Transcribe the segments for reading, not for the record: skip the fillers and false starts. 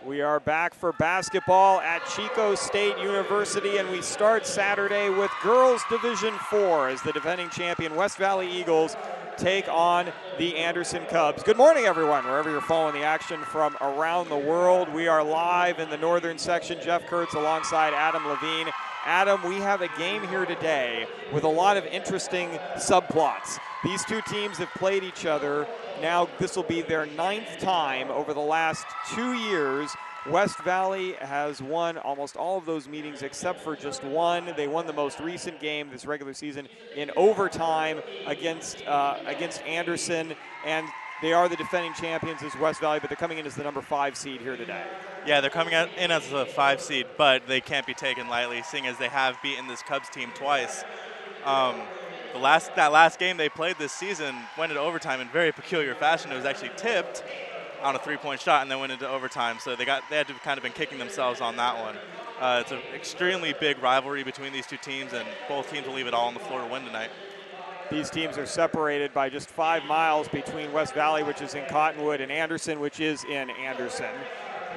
We are back for basketball at Chico State University, and we start Saturday with Girls Division 4 as the defending champion West Valley Eagles take on the Anderson Cubs. Good morning, everyone, wherever you're following the action from around the world. We are live in the northern section. Jeff Kurtz alongside Adam Levine. Adam, we have a game here today with a lot of interesting subplots. These two teams have played each other. Now this will be their 9th time over the last 2 years. West Valley has won almost all of those meetings except for just one. They won the most recent game this regular season in overtime against Anderson, and they are the defending champions as West Valley, but they're coming in as the number 5 seed here today. Yeah, they're coming in as a 5 seed, but they can't be taken lightly, seeing as they have beaten this Cubs team twice. That last game they played this season went into overtime in very peculiar fashion. It was actually tipped on a 3-point shot and then went into overtime, so they had to kind of been kicking themselves on that one. It's an extremely big rivalry between these two teams, and both teams will leave it all on the floor to win tonight. These teams are separated by just 5 miles between West Valley, which is in Cottonwood, and Anderson, which is in Anderson.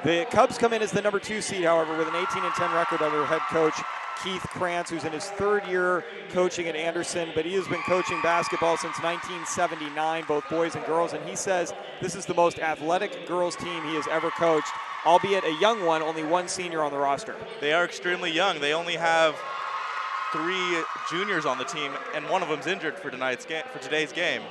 The Cubs come in as the number 2 seed, however, with an 18-10 record under head coach Keith Krantz, who's in his 3rd year coaching at Anderson, but he has been coaching basketball since 1979, both boys and girls, and he says this is the most athletic girls team he has ever coached, albeit a young one, only 1 senior on the roster. They are extremely young. They only have 3 juniors on the team, and one of them's injured for today's game.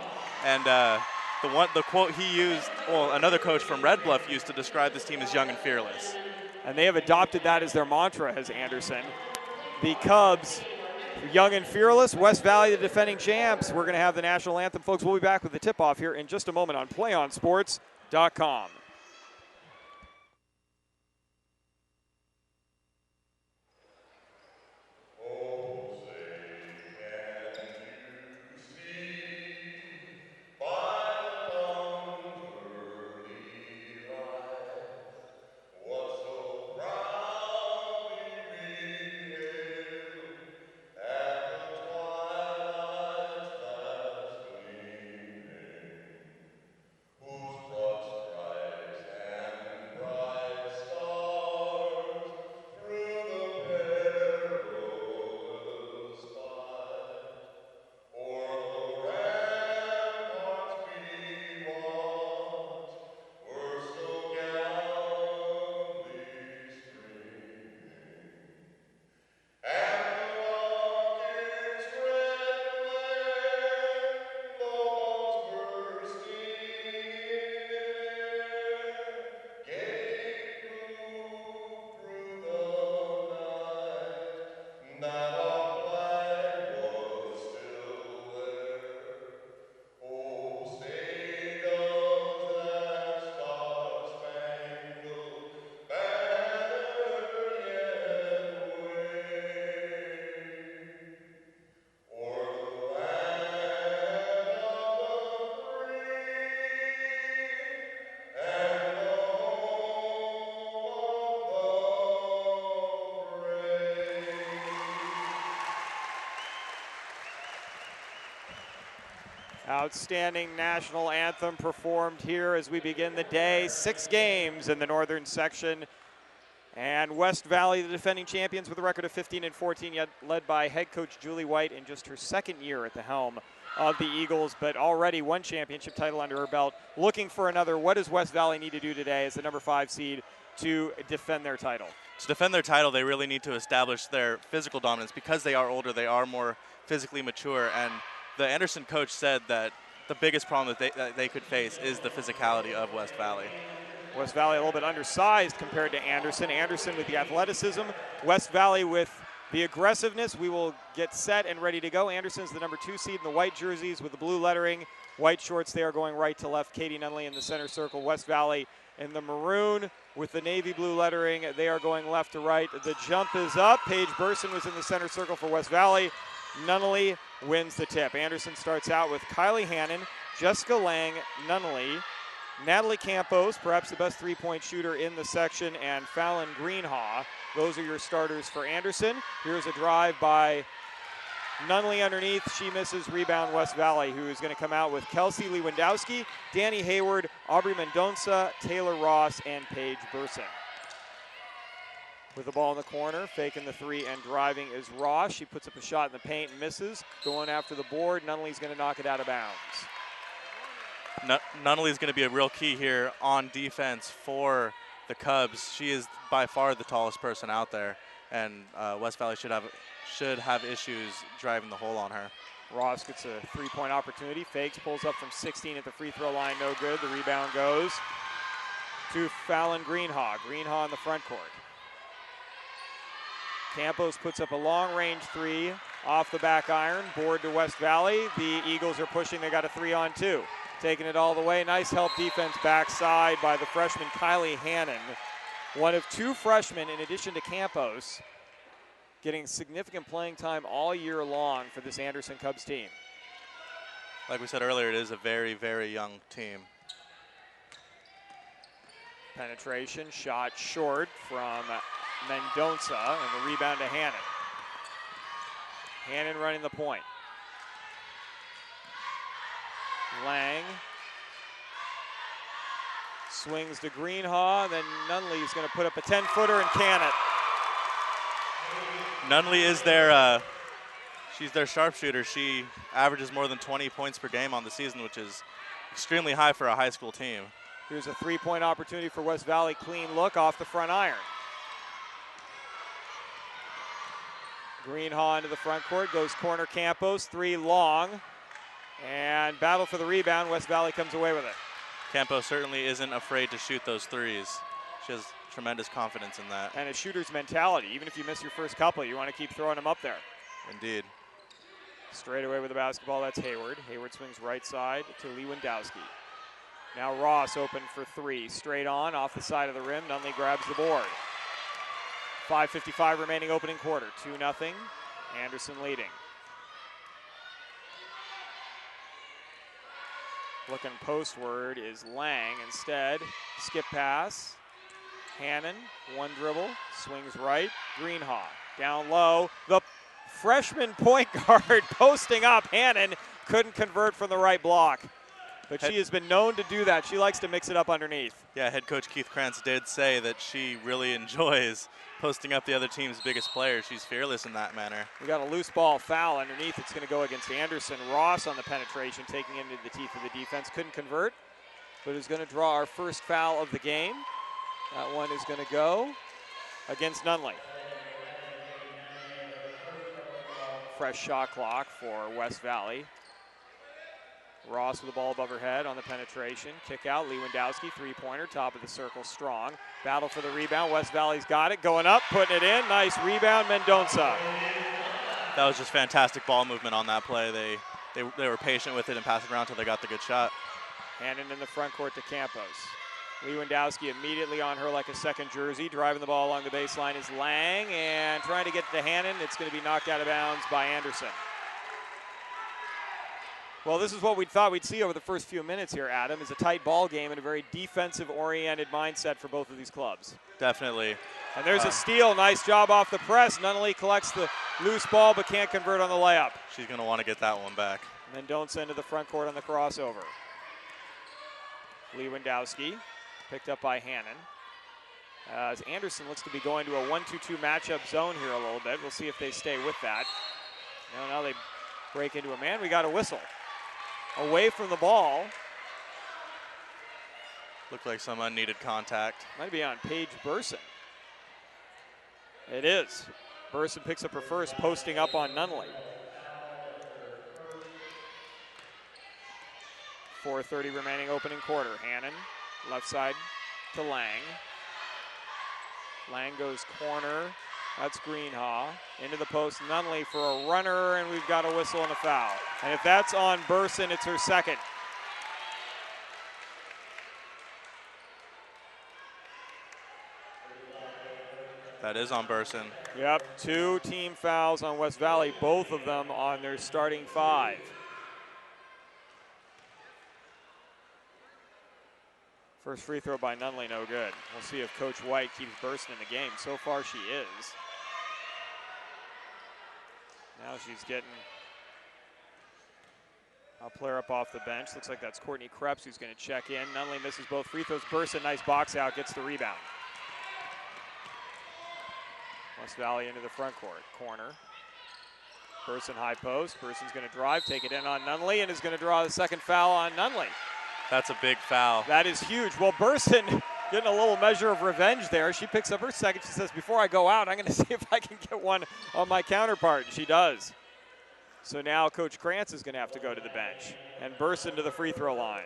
And the quote he used, well, another coach from Red Bluff used to describe this team as young and fearless. And they have adopted that as their mantra, as Anderson. The Cubs, young and fearless. West Valley, the defending champs. We're going to have the national anthem, folks. We'll be back with the tip-off here in just a moment on PlayOnSports.com. Outstanding national anthem performed here as we begin the day. 6 games in the northern section. And West Valley, the defending champions, with a record of 15-14, yet led by head coach Julie White in just her 2nd year at the helm of the Eagles, but already 1 championship title under her belt. Looking for another. What does West Valley need to do today as the number 5 seed to defend their title? To defend their title, they really need to establish their physical dominance. Because they are older, they are more physically mature, and the Anderson coach said that the biggest problem that they could face is the physicality of West Valley. West Valley a little bit undersized compared to Anderson. Anderson with the athleticism, West Valley with the aggressiveness. We will get set and ready to go. Anderson's the number 2 seed in the white jerseys with the blue lettering. White shorts, they are going right to left. Katie Nunley in the center circle. West Valley in the maroon with the navy blue lettering. They are going left to right. The jump is up. Paige Burson was in the center circle for West Valley. Nunley wins the tip. Anderson starts out with Kylie Hannon, Jessica Lang, Nunley, Natalie Campos, perhaps the best 3-point shooter in the section, and Fallon Greenhaw. Those are your starters for Anderson. Here's a drive by Nunley underneath. She misses. Rebound West Valley, who is going to come out with Kelsey Lewandowski, Danny Hayward, Aubrey Mendonça, Taylor Ross, and Paige Burson. With the ball in the corner, faking the three and driving is Ross. She puts up a shot in the paint and misses. Going after the board, Nunnally's going to knock it out of bounds. Nunnally's going to be a real key here on defense for the Cubs. She is by far the tallest person out there, and West Valley should have issues driving the hole on her. Ross gets a three-point opportunity, fakes, pulls up from 16 at the free throw line, no good. The rebound goes to Fallon Greenhaw. Greenhaw in the front court. Campos puts up a long-range three off the back iron, board to West Valley. The Eagles are pushing, they got a 3-on-2. Taking it all the way, nice help defense backside by the freshman Kylie Hannon. One of two freshmen in addition to Campos getting significant playing time all year long for this Anderson Cubs team. Like we said earlier, it is a very, very young team. Penetration, shot short from Mendonça, and the rebound to Hannon. Hannon running the point. Lang swings to Greenhaw, then Nunnally is going to put up a 10-footer and can it. Nunnally is their, she's their sharpshooter. She averages more than 20 points per game on the season, which is extremely high for a high school team. Here's a three-point opportunity for West Valley. Clean look off the front iron. Greenhaw into the front court, goes corner Campos, three long. And battle for the rebound, West Valley comes away with it. Campos certainly isn't afraid to shoot those threes. She has tremendous confidence in that. And a shooter's mentality. Even if you miss your first couple, you want to keep throwing them up there. Indeed. Straight away with the basketball, that's Hayward. Hayward swings right side to Lewandowski. Now Ross open for three. Straight on, off the side of the rim. Nunnally grabs the board. 5:55 remaining opening quarter. 2-0. Anderson leading. Looking postward is Lang instead. Skip pass. Hannon, one dribble, swings right. Greenhaw down low. The freshman point guard posting up. Hannon couldn't convert from the right block. But she has been known to do that. She likes to mix it up underneath. Yeah, head coach Keith Krantz did say that she really enjoys posting up the other team's biggest player. She's fearless in that manner. We got a loose ball foul underneath. It's going to go against Anderson. Ross on the penetration, taking it into the teeth of the defense. Couldn't convert, but is going to draw our first foul of the game. That one is going to go against Nunnally. Fresh shot clock for West Valley. Ross with the ball above her head on the penetration. Kick out, Lewandowski, three-pointer, top of the circle, strong. Battle for the rebound, West Valley's got it, going up, putting it in. Nice rebound, Mendonça. That was just fantastic ball movement on that play. They were patient with it and passed it around until they got the good shot. Hannon in the front court to Campos. Lewandowski immediately on her like a second jersey. Driving the ball along the baseline is Lang, and trying to get to Hannon. It's going to be knocked out of bounds by Anderson. Well, this is what we thought we'd see over the first few minutes here, Adam, is a tight ball game and a very defensive-oriented mindset for both of these clubs. Definitely. And there's a steal. Nice job off the press. Nunnally collects the loose ball but can't convert on the layup. She's going to want to get that one back. Mendonça into the front court on the crossover. Lewandowski picked up by Hannon. As Anderson looks to be going to a 1-2-2 matchup zone here a little bit. We'll see if they stay with that. Now they break into a man. We got a whistle. Away from the ball. Looked like some unneeded contact. Might be on Paige Burson. It is. Burson picks up her first, posting up on Nunnally. 4:30 remaining opening quarter. Hannon, left side to Lang. Lang goes corner. That's Greenhaw. Into the post, Nunnally for a runner, and we've got a whistle and a foul. And if that's on Burson, it's her second. That is on Burson. Yep, 2 team fouls on West Valley, both of them on their starting 5. First free throw by Nunnally, no good. We'll see if Coach White keeps Burson in the game. So far, she is. Now she's getting a player up off the bench. Looks like that's Courtney Krebs who's going to check in. Nunnally misses both free throws. Burson, nice box out, gets the rebound. West Valley into the front court. Corner. Burson high post. Burson's going to drive, take it in on Nunley, and is going to draw the second foul on Nunley. That's a big foul. That is huge. Well, Burson getting a little measure of revenge there. She picks up her second. She says, before I go out, I'm going to see if I can get one on my counterpart. And she does. So now Coach Krantz is going to have to go to the bench and Burson to the free throw line.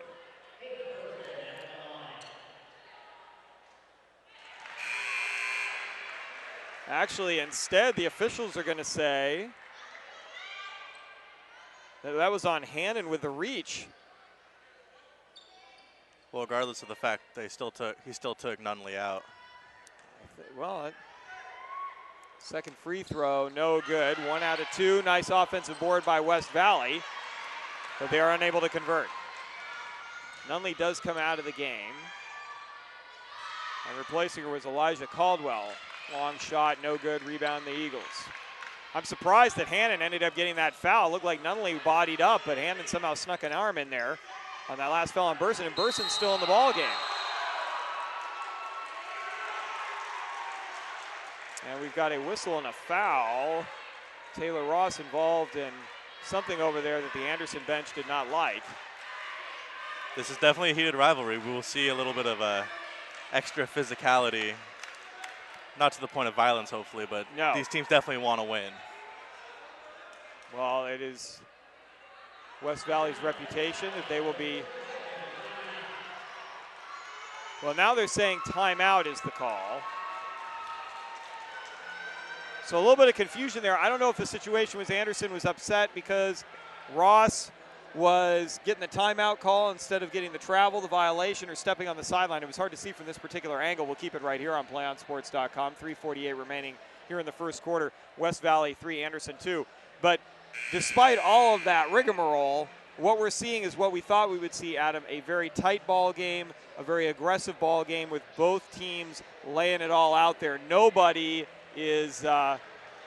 Actually, instead, the officials are going to say that was on Hannon with the reach. Well, regardless of the fact he still took Nunley out. Well, second free throw, no good. 1 out of 2. Nice offensive board by West Valley, but they are unable to convert. Nunley does come out of the game. And replacing her was Elijah Caldwell. Long shot, no good. Rebound the Eagles. I'm surprised that Hannon ended up getting that foul. It looked like Nunley bodied up, but Hannon somehow snuck an arm in there on that last foul on Burson, and Burson's still in the ball game. And we've got a whistle and a foul. Taylor Ross involved in something over there that the Anderson bench did not like. This is definitely a heated rivalry. We will see a little bit of extra physicality. Not to the point of violence, hopefully, but no. These teams definitely want to win. Well, it is West Valley's reputation that they will be. Well, now they're saying timeout is the call. So a little bit of confusion there. I don't know if the situation was Anderson was upset because Ross was getting the timeout call instead of getting the travel, the violation, or stepping on the sideline. It was hard to see from this particular angle. We'll keep it right here on PlayOnSports.com. 3:48 remaining here in the first quarter. West Valley 3, Anderson 2. But despite all of that rigmarole, what we're seeing is what we thought we would see, Adam, a very tight ball game, a very aggressive ball game with both teams laying it all out there. Nobody is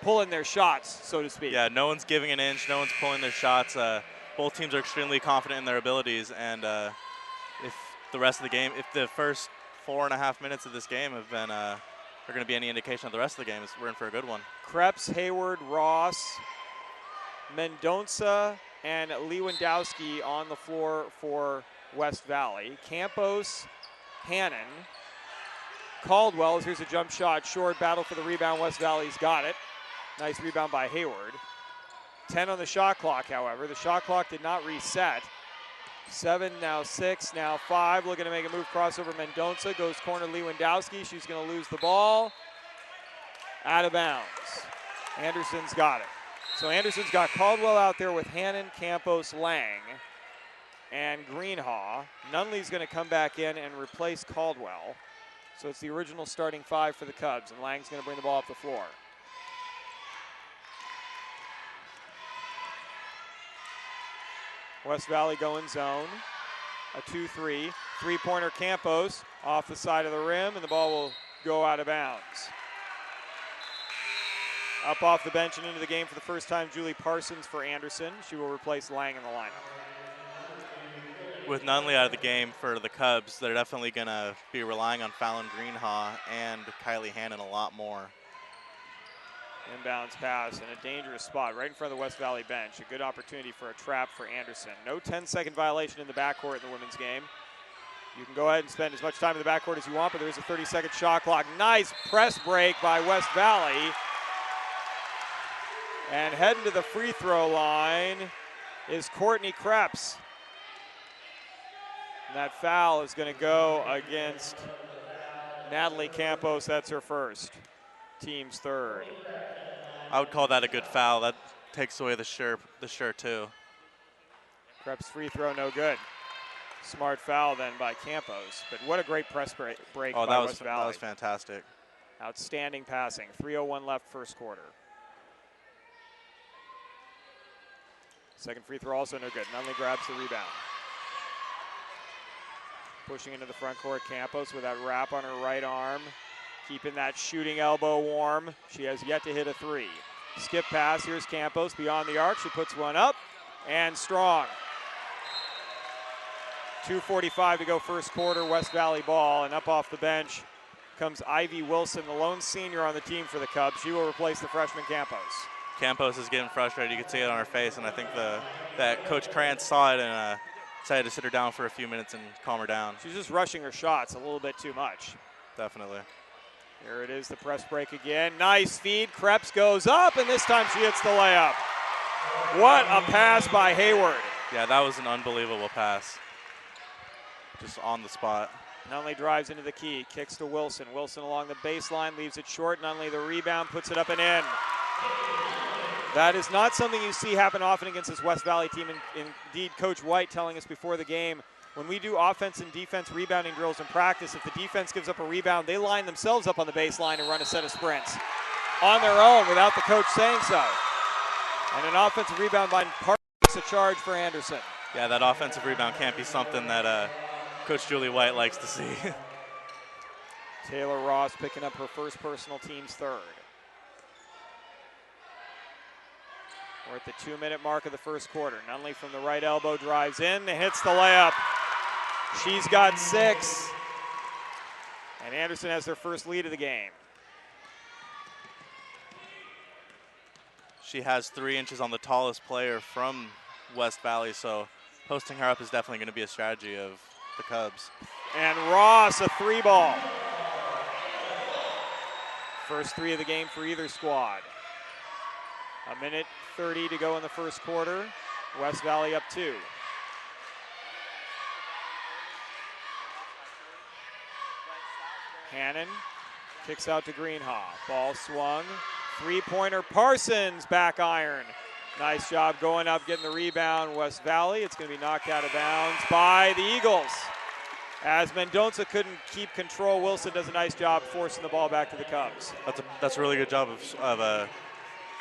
pulling their shots, so to speak. Yeah, no one's giving an inch. No one's pulling their shots. Both teams are extremely confident in their abilities, and if the rest of the game, if the first 4.5 minutes of this game have been, are going to be any indication of the rest of the game, we're in for a good one. Krebs, Hayward, Ross, Mendonça, and Lewandowski on the floor for West Valley. Campos, Hannon, Caldwell. Here's a jump shot, short, battle for the rebound. West Valley's got it. Nice rebound by Hayward. 10 on the shot clock, however. The shot clock did not reset. 7, now 6, now 5. Looking to make a move, crossover. Mendonça goes corner Lewandowski. She's going to lose the ball. Out of bounds. Anderson's got it. So Anderson's got Caldwell out there with Hannon, Campos, Lang, and Greenhaw. Nunley's going to come back in and replace Caldwell. So it's the original starting 5 for the Cubs, and Lang's going to bring the ball up the floor. West Valley going zone. A 2-3. Three-pointer Campos off the side of the rim, and the ball will go out of bounds. Up off the bench and into the game for the first time, Julie Parsons for Anderson. She will replace Lang in the lineup. With Nunley out of the game for the Cubs, they're definitely going to be relying on Fallon Greenhaw and Kylie Hannon a lot more. Inbounds pass in a dangerous spot right in front of the West Valley bench. A good opportunity for a trap for Anderson. No 10-second violation in the backcourt in the women's game. You can go ahead and spend as much time in the backcourt as you want, but there is a 30-second shot clock. Nice press break by West Valley. And heading to the free throw line is Courtney Krebs. And that foul is going to go against Natalie Campos. That's her first. Team's third. I would call that a good foul. That takes away the shirt too. Krebs free throw, no good. Smart foul then by Campos. But what a great press break by West Valley. That was fantastic. Outstanding passing. 3:01 left first quarter. Second free throw also no good. Nunley grabs the rebound. Pushing into the front court, Campos with that wrap on her right arm. Keeping that shooting elbow warm. She has yet to hit a 3. Skip pass, here's Campos beyond the arc. She puts one up and strong. 2:45 to go first quarter, West Valley ball, and up off the bench comes Ivy Wilson, the lone senior on the team for the Cubs. She will replace the freshman Campos. Campos is getting frustrated. You can see it on her face, and I think that Coach Krantz saw it and decided to sit her down for a few minutes and calm her down. She's just rushing her shots a little bit too much. Definitely. Here it is, the press break again. Nice feed. Krebs goes up, and this time she hits the layup. What a pass by Hayward. Yeah, that was an unbelievable pass. Just on the spot. Nunley drives into the key, kicks to Wilson. Wilson along the baseline, leaves it short. Nunley the rebound, puts it up and in. That is not something you see happen often against this West Valley team. Indeed, Coach White telling us before the game, when we do offense and defense rebounding drills in practice, if the defense gives up a rebound, they line themselves up on the baseline and run a set of sprints on their own without the coach saying so. And an offensive rebound by Park takes a charge for Anderson. Yeah, that offensive rebound can't be something that Coach Julie White likes to see. Taylor Ross picking up her first personal, team's third. We're at the 2-minute mark of the first quarter. Nunley from the right elbow drives in and hits the layup. She's got 6. And Anderson has their first lead of the game. She has 3 inches on the tallest player from West Valley, so posting her up is definitely going to be a strategy of the Cubs. And Ross, a 3-ball. First 3 of the game for either squad. 1:30 to go in the first quarter. West Valley up 2. Hannon kicks out to Greenhaw. Ball swung. 3-pointer. Parsons back iron. Nice job going up, getting the rebound. West Valley. It's going to be knocked out of bounds by the Eagles. As Mendonça couldn't keep control, Wilson does a nice job forcing the ball back to the Cubs. That's a really good job of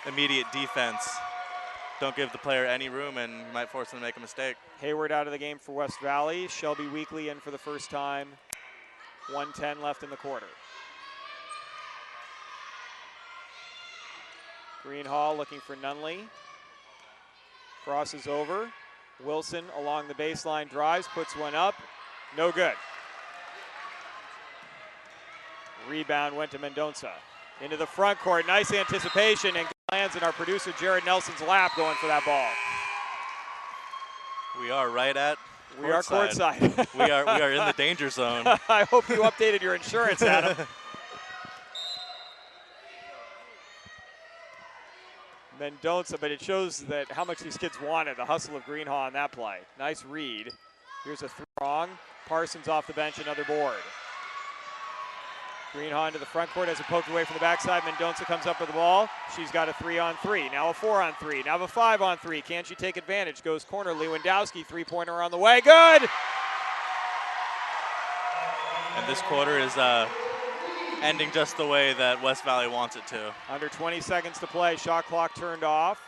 immediate defense. Don't give the player any room and you might force them to make a mistake. Hayward out of the game for West Valley. Shelby Weekly in for the first time. 1:10 left in the quarter. Greenhall looking for Nunley. Crosses over. Wilson along the baseline drives, puts one up. No good. Rebound went to Mendonça. Into the front court, nice anticipation, and lands in our producer Jared Nelson's lap going for that ball. We are right at courtside. We are courtside. we are in the danger zone. I hope you updated your insurance, Adam. Mendonça, but it shows that how much these kids wanted, the hustle of Greenhaw on that play. Nice read. Here's a throng. Parsons off the bench, another board. Greenhaw into the front court as it poked away from the backside. Mendonça comes up with the ball. She's got a 3-on-3, now a 4-on-3, now a 5-on-3. Can she take advantage? Goes corner, Lewandowski, 3-pointer on the way, good! And this quarter is ending just the way that West Valley wants it to. Under 20 seconds to play, shot clock turned off.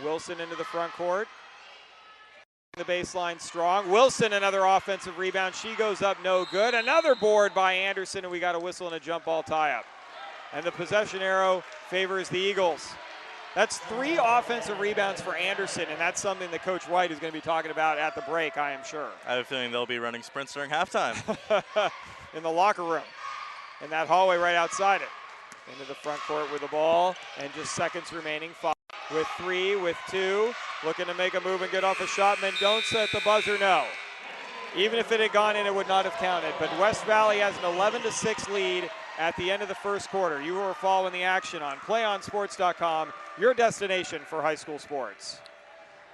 Wilson into the front court. The baseline strong. Wilson, another offensive rebound. She goes up, no good. Another board by Anderson, and we got a whistle and a jump ball tie-up. And the possession arrow favors the Eagles. That's 3 offensive rebounds for Anderson, and that's something that Coach White is going to be talking about at the break, I am sure. I have a feeling they'll be running sprints during halftime. In the locker room, in that hallway right outside it. Into the front court with the ball, and just seconds remaining. 5 with 3, with 2. Looking to make a move and get off a shot. Mendonça at the buzzer, no. Even if it had gone in, it would not have counted. But West Valley has an 11-6 lead at the end of the first quarter. You are following the action on PlayOnSports.com, your destination for high school sports.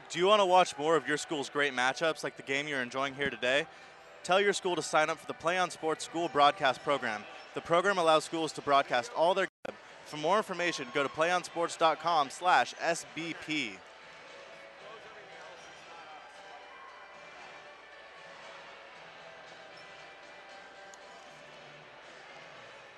Do you want to watch more of your school's great matchups like the game you're enjoying here today? Tell your school to sign up for the Play on Sports School Broadcast Program. The program allows schools to broadcast all their games. For more information, go to PlayOnSports.com/SBP.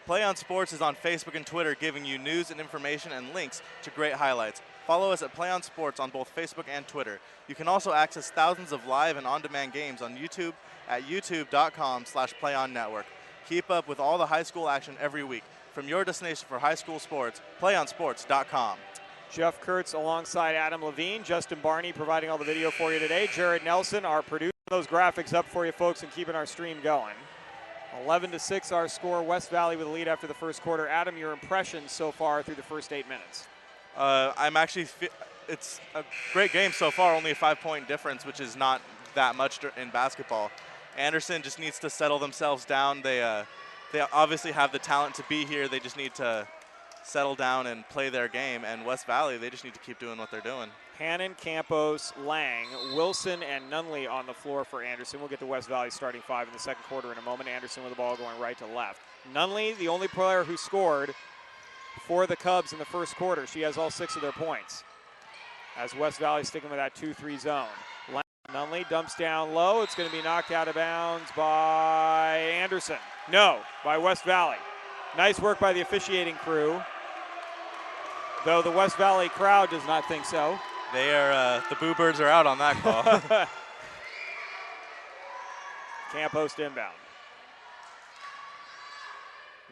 Play on Sports is on Facebook and Twitter, giving you news and information and links to great highlights. Follow us at Play on Sports on both Facebook and Twitter. You can also access thousands of live and on-demand games on YouTube at youtube.com/PlayOnNetwork. Keep up with all the high school action every week. From your destination for high school sports, PlayOnSports.com. Jeff Kurtz alongside Adam Levine, Justin Barney providing all the video for you today. Jared Nelson, our producer, those graphics up for you folks and keeping our stream going. 11-6 our score. West Valley with a lead after the first quarter. Adam, your impressions so far through the first 8 minutes? It's a great game so far, only a 5-point difference, which is not that much in basketball. Anderson just needs to settle themselves down. They obviously have the talent to be here. They just need to settle down and play their game. And West Valley, they just need to keep doing what they're doing. Hannon, Campos, Lang, Wilson, and Nunley on the floor for Anderson. We'll get to West Valley starting 5 in the second quarter in a moment. Anderson with the ball going right to left. Nunley, the only player who scored for the Cubs in the first quarter. She has all 6 of their points. As West Valley sticking with that 2-3 zone. Nunley dumps down low. It's going to be knocked out of bounds by Anderson. No, by West Valley. Nice work by the officiating crew, though the West Valley crowd does not think so. They are, the Boo Birds are out on that call. Campos inbound.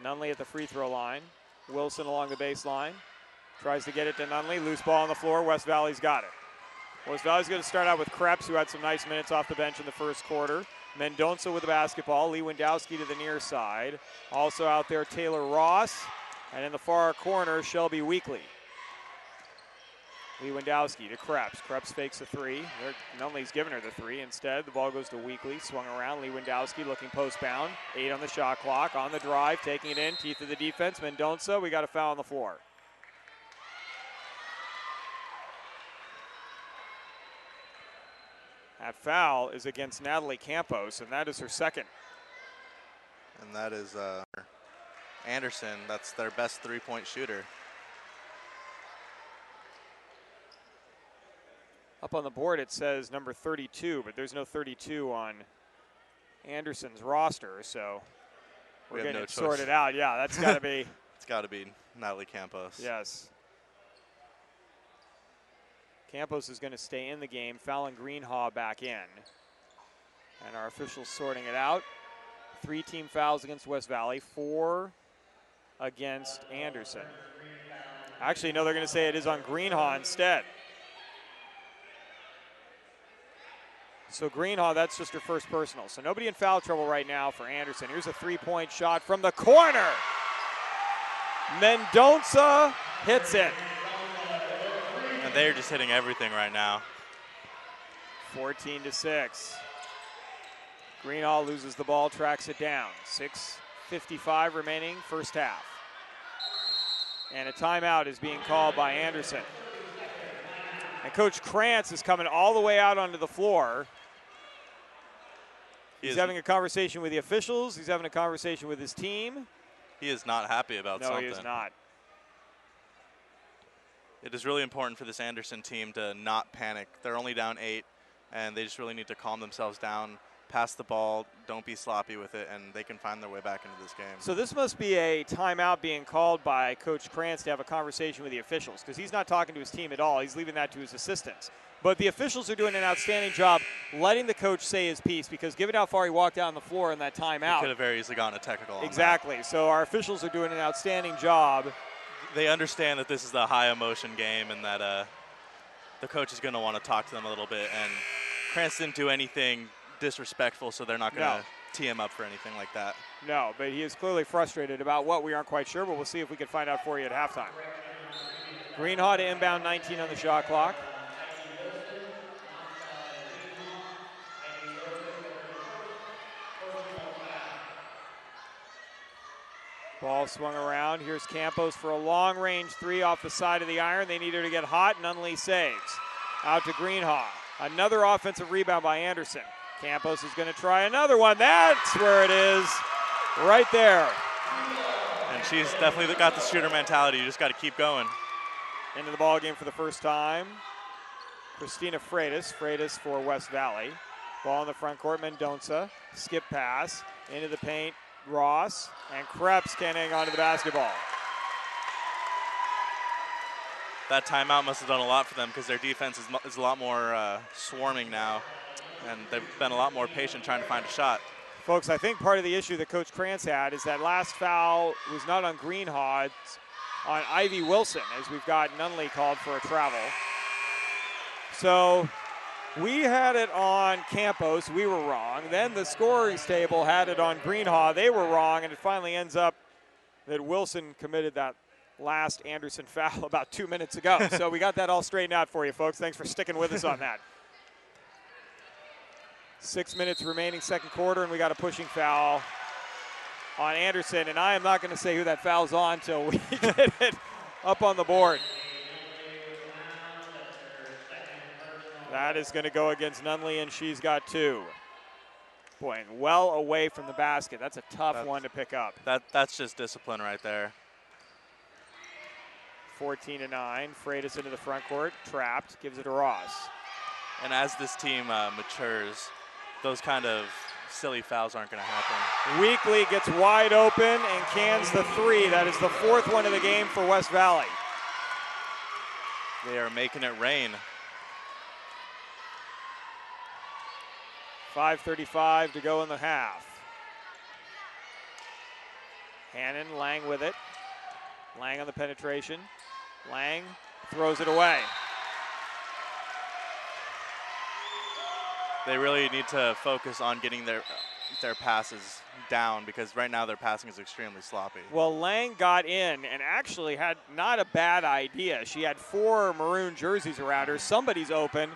Nunley at the free throw line. Wilson along the baseline. Tries to get it to Nunley. Loose ball on the floor. West Valley's got it. West Valley's going to start out with Krebs, who had some nice minutes off the bench in the first quarter. Mendonça with the basketball. Lewandowski to the near side. Also out there, Taylor Ross. And in the far corner, Shelby Weekly. Lewandowski to Krebs. Krebs fakes a 3. Nunley's giving her the 3. Instead, the ball goes to Weekly. Swung around. Lewandowski looking postbound. 8 on the shot clock. On the drive, taking it in. Teeth of the defense. Mendonça, we got a foul on the floor. That foul is against Natalie Campos, and that is her second. And that is Anderson. That's their best 3-point shooter. Up on the board it says number 32, but there's no 32 on Anderson's roster, so we're getting it sorted out. Yeah, that's got to be. It's got to be Natalie Campos. Yes. Campos is going to stay in the game. Fallon Greenhaw back in. And our officials sorting it out. 3 team fouls against West Valley, 4 against Anderson. Actually, no, they're going to say it is on Greenhaw instead. So Greenhaw, that's just her first personal. So nobody in foul trouble right now for Anderson. Here's a 3-point shot from the corner. Mendonça hits it. And they're just hitting everything right now. 14-6. Greenhaw loses the ball, tracks it down. 6:55 remaining, first half. And a timeout is being called by Anderson. And Coach Krantz is coming all the way out onto the floor. He's having a conversation with the officials. He's having a conversation with his team. He is not happy about something. No, he is not. It is really important for this Anderson team to not panic. They're only down 8, and they just really need to calm themselves down, pass the ball, don't be sloppy with it, and they can find their way back into this game. So this must be a timeout being called by Coach Krantz to have a conversation with the officials, because he's not talking to his team at all. He's leaving that to his assistants. But the officials are doing an outstanding job letting the coach say his piece, because given how far he walked down the floor in that timeout. He could have very easily gotten a technical on exactly. that. So our officials are doing an outstanding job. They understand that this is a high-emotion game and that the coach is going to want to talk to them a little bit. And Krantz didn't do anything disrespectful, so they're not going to tee him up for anything like that. No, but he is clearly frustrated about what we aren't quite sure, but we'll see if we can find out for you at halftime. Greenhaw to inbound, 19 on the shot clock. Ball swung around. Here's Campos for a long-range 3 off the side of the iron. They need her to get hot. Nunley saves. Out to Greenhaw. Another offensive rebound by Anderson. Campos is going to try another one. That's where it is, right there. And she's definitely got the shooter mentality. You just got to keep going. Into the ball game for the first time. Christina Freitas for West Valley. Ball in the front court. Mendonça. Skip pass. Into the paint. Ross, and Krebs can't hang on to the basketball. That timeout must have done a lot for them, because their defense is a lot more swarming now, and they've been a lot more patient trying to find a shot. Folks, I think part of the issue that Coach Krantz had is that last foul was not on Greenhaw, it's on Ivy Wilson, as we've got Nunley called for a travel. So We had it on Campos. We were wrong. Then the scoring table had it on Greenhaw. They were wrong, and it finally ends up that Wilson committed that last Anderson foul about 2 minutes ago. So we got that all straightened out for you, folks. Thanks for sticking with us on that. 6 minutes remaining, second quarter, and we got a pushing foul on Anderson. And I am not going to say who that foul's on until we get it up on the board. That is going to go against Nunley, and she's got 2. Boy, and well away from the basket. That's a tough one to pick up. That's just discipline right there. 14-9. Freitas into the front court, trapped, gives it to Ross. And as this team matures, those kind of silly fouls aren't going to happen. Weekly gets wide open and cans the 3. That is the 4th one of the game for West Valley. They are making it rain. 5:35 to go in the half. Hannon, Lang with it. Lang on the penetration. Lang throws it away. They really need to focus on getting their passes down, because right now their passing is extremely sloppy. Well, Lang got in and actually had not a bad idea. She had 4 maroon jerseys around her. Somebody's open,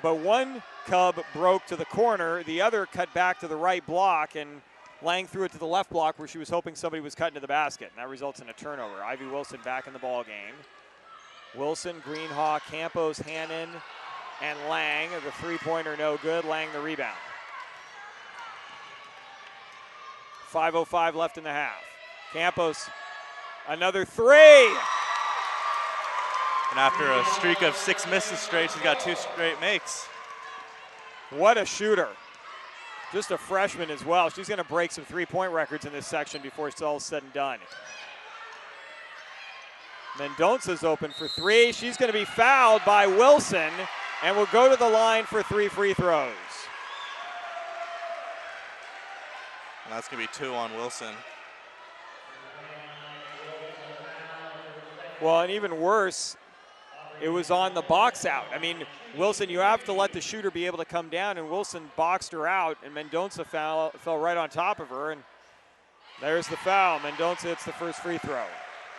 but one Cub broke to the corner. The other cut back to the right block, and Lang threw it to the left block where she was hoping somebody was cutting to the basket. And that results in a turnover. Ivy Wilson back in the ball game. Wilson, Greenhaw, Campos, Hannon, and Lang. The three-pointer no good. Lang the rebound. 5:05 left in the half. Campos, another 3. And after a streak of 6 misses straight, she's got 2 straight makes. What a shooter. Just a freshman as well. She's going to break some three-point records in this section before it's all said and done. Mendonca's open for 3. She's going to be fouled by Wilson and will go to the line for 3 free throws. And that's going to be 2 on Wilson. Well, and even worse, it was on the box out. I mean, Wilson, you have to let the shooter be able to come down, and Wilson boxed her out, and Mendonca fell right on top of her, and there's the foul. Mendonca hits the first free throw.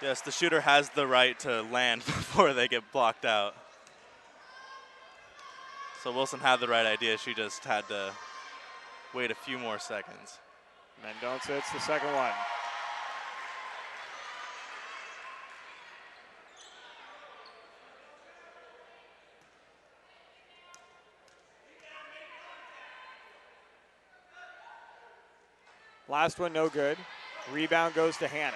Yes, the shooter has the right to land before they get blocked out. So Wilson had the right idea. She just had to wait a few more seconds. Mendonca hits the second one. Last one, no good. Rebound goes to Hannon.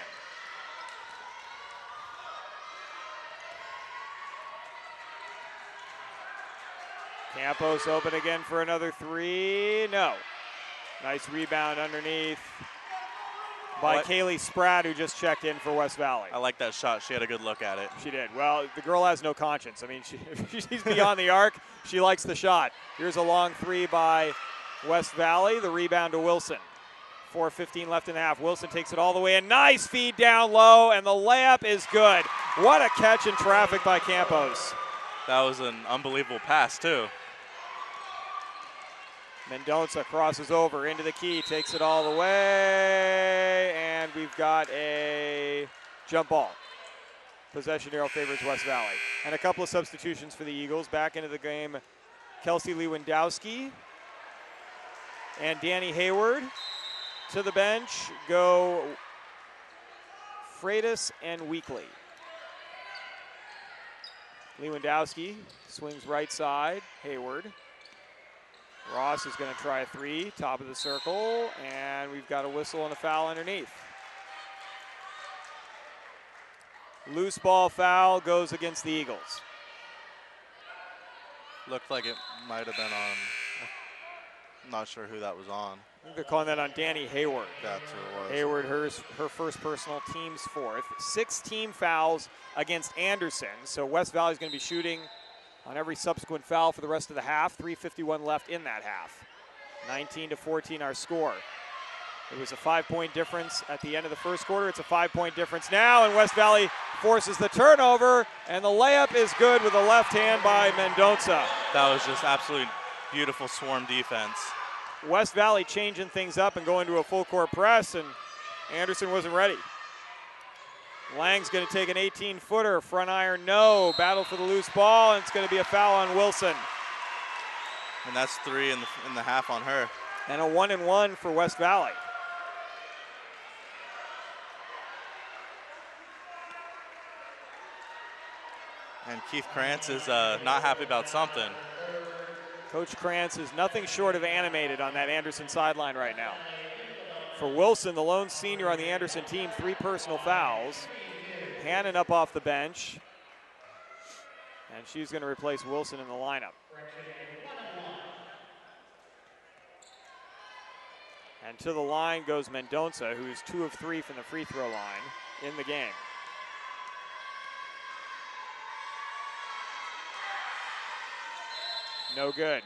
Campos open again for another 3. No. Nice rebound underneath by Kaylee Spratt, who just checked in for West Valley. I like that shot. She had a good look at it. She did. Well, the girl has no conscience. I mean, she's beyond the arc. She likes the shot. Here's a long 3 by West Valley. The rebound to Wilson. 4:15 left in the half. Wilson takes it all the way. A nice feed down low, and the layup is good. What a catch in traffic by Campos. That was an unbelievable pass, too. Mendonca crosses over into the key, takes it all the way, and we've got a jump ball. Possession arrow favors West Valley. And a couple of substitutions for the Eagles. Back into the game, Kelsey Lewandowski and Danny Hayward. To the bench go Freitas and Weekly. Lewandowski swings right side, Hayward. Ross is going to try a 3, top of the circle, and we've got a whistle and a foul underneath. Loose ball foul goes against the Eagles. Looked like it might have been on. I'm not sure who that was on. I think they're calling that on Danny Hayward. That's who it was. Hayward, her first personal, team's 4th. 6 team fouls against Anderson, so West Valley is going to be shooting on every subsequent foul for the rest of the half. 3:51 left in that half. 19-14 our score. It was a 5-point difference at the end of the first quarter. It's a 5-point difference now, and West Valley forces the turnover, and the layup is good with a left hand by Mendonca. That was just absolutely Beautiful swarm defense. West Valley changing things up and going to a full court press, and Anderson wasn't ready. Lang's going to take an 18-footer, front iron, no. Battle for the loose ball, and it's going to be a foul on Wilson. And that's 3 in the half on her. And a 1-and-1 for West Valley. And Keith Krantz is not happy about something. Coach Krantz is nothing short of animated on that Anderson sideline right now. For Wilson, the lone senior on the Anderson team, 3 personal fouls. Hannon up off the bench. And she's going to replace Wilson in the lineup. And to the line goes Mendonça, who's 2 of 3 from the free throw line in the game. No good.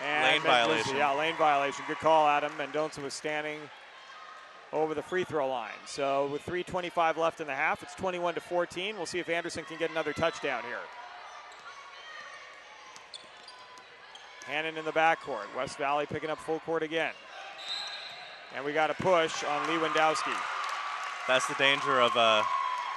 And lane violation. Yeah, lane violation. Good call, Adam. Mendonça was standing over the free throw line. So with 3:25 left in the half, it's 21-14. We'll see if Anderson can get another touchdown here. Hannon in the backcourt. West Valley picking up full court again. And we got a push on Lewandowski. That's the danger of a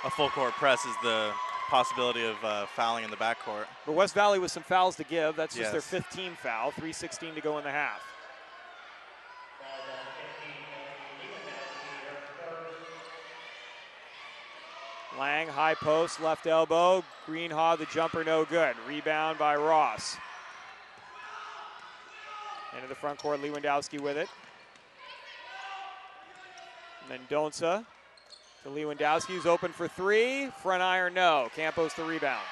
full court press, is the possibility of fouling in the backcourt. But West Valley with some fouls to give. That's just Yes. their 15th foul. 3:16 to go in the half. Lang, high post, left elbow. Greenhaw, the jumper, no good. Rebound by Ross. Into the front court, Lewandowski with it. Mendonça to Lewandowski, who's open for 3. Front iron, no. Campos the rebound.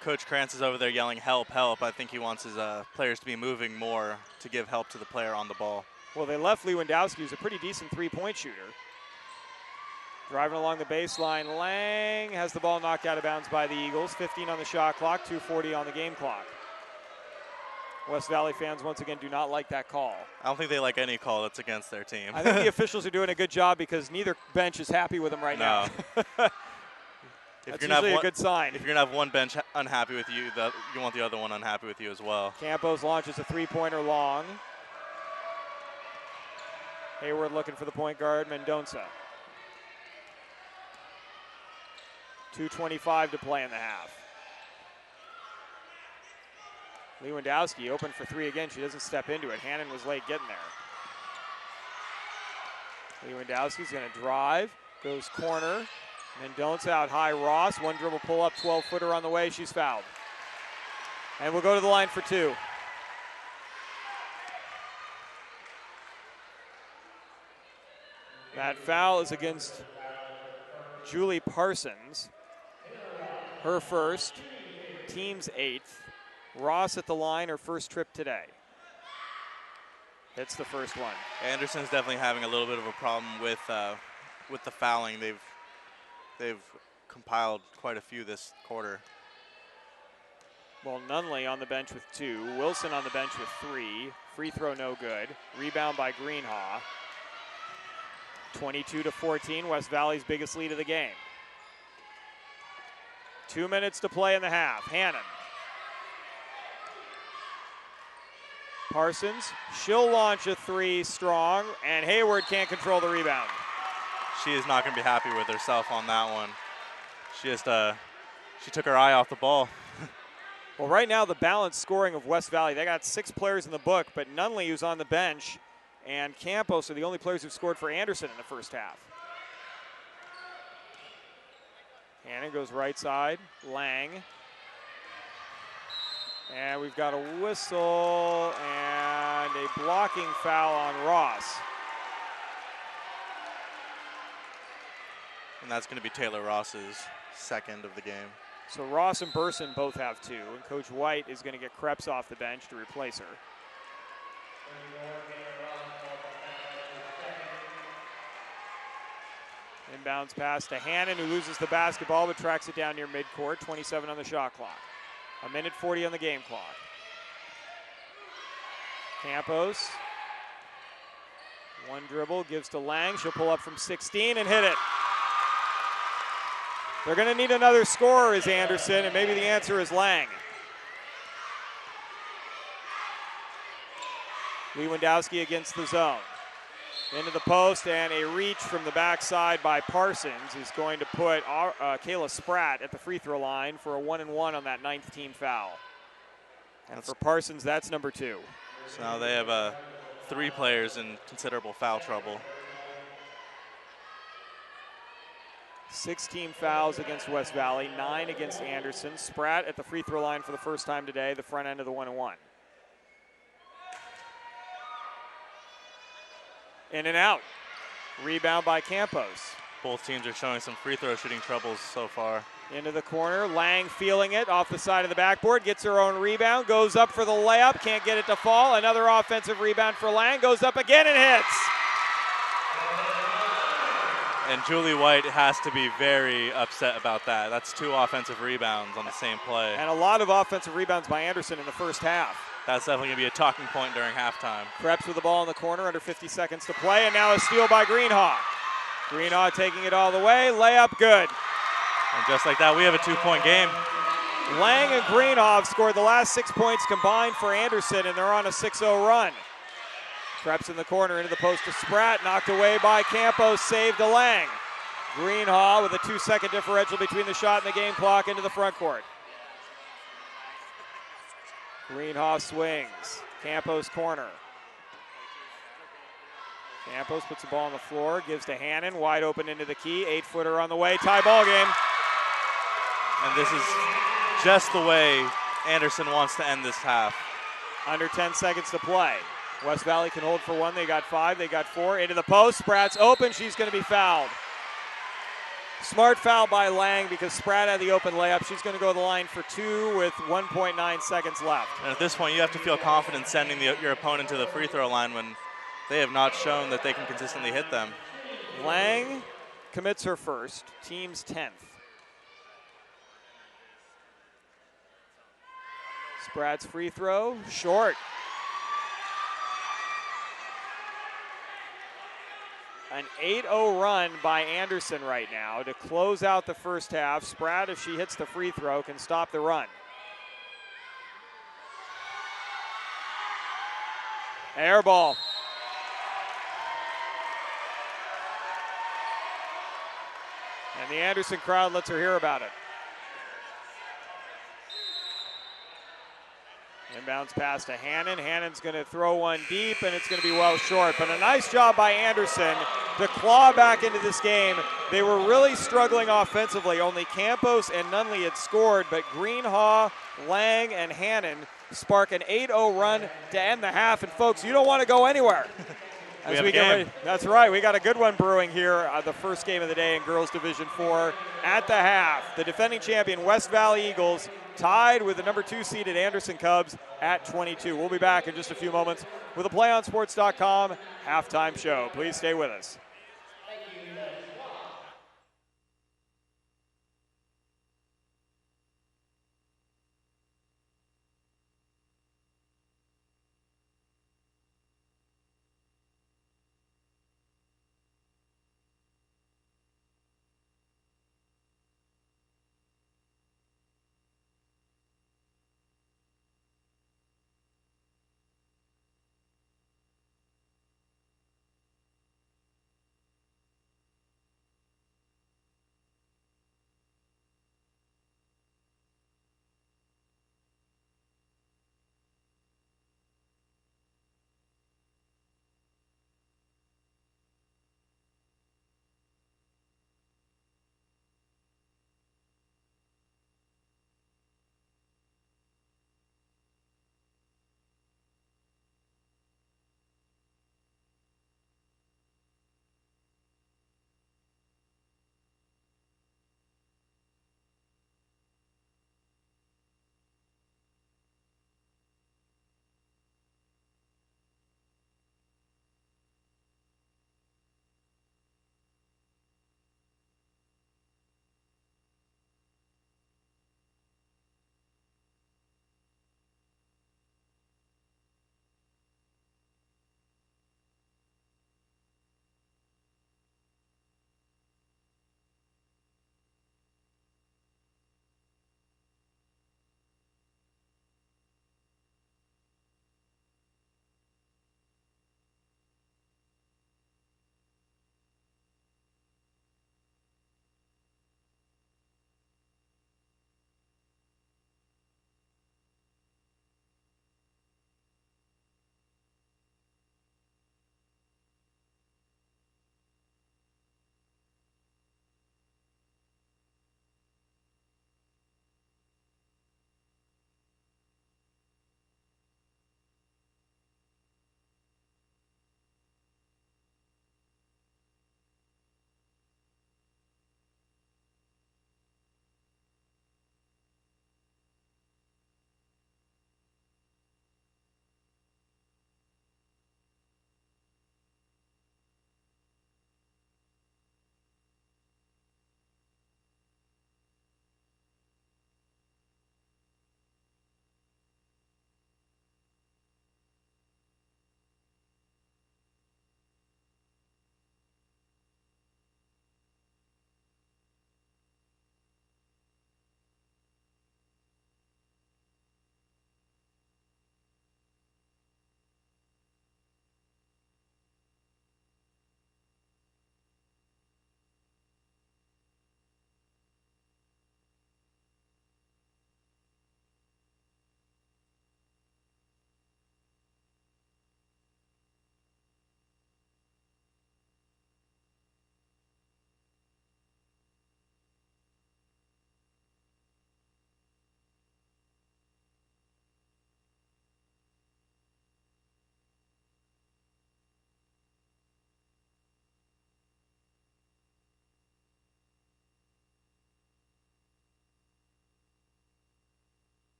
Coach Krantz is over there yelling, help, help. I think he wants his players to be moving more to give help to the player on the ball. Well, they left Lewandowski, who's a pretty decent three-point shooter. Driving along the baseline, Lang has the ball knocked out of bounds by the Eagles. 15 on the shot clock, 2:40 on the game clock. West Valley fans, once again, do not like that call. I don't think they like any call that's against their team. I think the officials are doing a good job because neither bench is happy with them right now. That's usually a good sign. If you're going to have one bench unhappy with you, you want the other one unhappy with you as well. Campos launches a three-pointer long. Hayward looking for the point guard, Mendonça. 2:25 to play in the half. Lewandowski open for 3 again. She doesn't step into it. Hannon was late getting there. Lewandowski's going to drive. Goes corner. Mendonça out high. Ross, 1 dribble pull up, 12-footer on the way. She's fouled. And we'll go to the line for 2. That foul is against Julie Parsons. Her first, team's 8th. Ross at the line, her first trip today. Hits the first one. Anderson's definitely having a little bit of a problem with the fouling. They've compiled quite a few this quarter. Well, Nunley on the bench with 2. Wilson on the bench with 3. Free throw no good. Rebound by Greenhaw. 22-14, West Valley's biggest lead of the game. 2 minutes to play in the half. Hannon. Parsons, she'll launch a 3 strong, and Hayward can't control the rebound. She is not going to be happy with herself on that one. She took her eye off the ball. Well, right now the balanced scoring of West Valley, they got 6 players in the book, but Nunley, who's on the bench, and Campos are the only players who've scored for Anderson in the first half. Hannon goes right side, Lang. And we've got a whistle and a blocking foul on Ross. And that's going to be Taylor Ross's second of the game. So Ross and Burson both have 2, and Coach White is going to get Krebs off the bench to replace her. Inbounds pass to Hannon, who loses the basketball but tracks it down near midcourt. 27 on the shot clock. 1:40 on the game clock. Campos. 1 dribble, gives to Lang. She'll pull up from 16 and hit it. They're going to need another scorer, is Anderson, and maybe the answer is Lang. Lewandowski against the zone. Into the post, and a reach from the backside by Parsons is going to put Kayla Spratt at the free throw line for a 1-and-1 on that 9th team foul. And for Parsons, that's number 2. So now they have 3 players in considerable foul trouble. 6 team fouls against West Valley, 9 against Anderson. Spratt at the free throw line for the first time today, the front end of the 1-and-1. In and out. Rebound by Campos. Both teams are showing some free throw shooting troubles so far. Into the corner, Lang feeling it off the side of the backboard, gets her own rebound, goes up for the layup, can't get it to fall. Another offensive rebound for Lang, goes up again and hits. And Julie White has to be very upset about that. That's 2 offensive rebounds on the same play. And a lot of offensive rebounds by Anderson in the first half. That's definitely going to be a talking point during halftime. Krebs with the ball in the corner, under 50 seconds to play, and now a steal by Greenhaw. Greenhaw taking it all the way, layup good. And just like that, we have a 2-point game. Lang and Greenhaw have scored the last 6 points combined for Anderson, and they're on a 6-0 run. Krebs in the corner, into the post to Spratt, knocked away by Campos, saved to Lang. Greenhaw with a 2-second differential between the shot and the game clock into the front court. Greenhaw swings, Campos corner. Campos puts the ball on the floor, gives to Hannon, wide open into the key, 8-footer on the way, tie ball game. And this is just the way Anderson wants to end this half. Under 10 seconds to play. West Valley can hold for 1, they got 5, they got 4, into the post, Spratt's open, she's gonna be fouled. Smart foul by Lang because Spratt had the open layup. She's going to go to the line for 2 with 1.9 seconds left. And at this point, you have to feel confident sending your opponent to the free throw line when they have not shown that they can consistently hit them. Lang commits her first, team's 10th. Spratt's free throw, short. An 8-0 run by Anderson right now to close out the first half. Spratt, if she hits the free throw, can stop the run. Air ball. And the Anderson crowd lets her hear about it. Inbounds pass to Hannon. Hannon's going to throw one deep, and it's going to be well short. But a nice job by Anderson to claw back into this game. They were really struggling offensively. Only Campos and Nunley had scored, but Greenhaw, Lang, and Hannon spark an 8-0 run to end the half. And folks, you don't want to go anywhere. As we get ready. That's right. We got a good one brewing here. The first game of the day in Girls Division 4 at the half. The defending champion West Valley Eagles tied with the number 2 seeded Anderson Cubs at 22. We'll be back in just a few moments with a PlayOnSports.com halftime show. Please stay with us.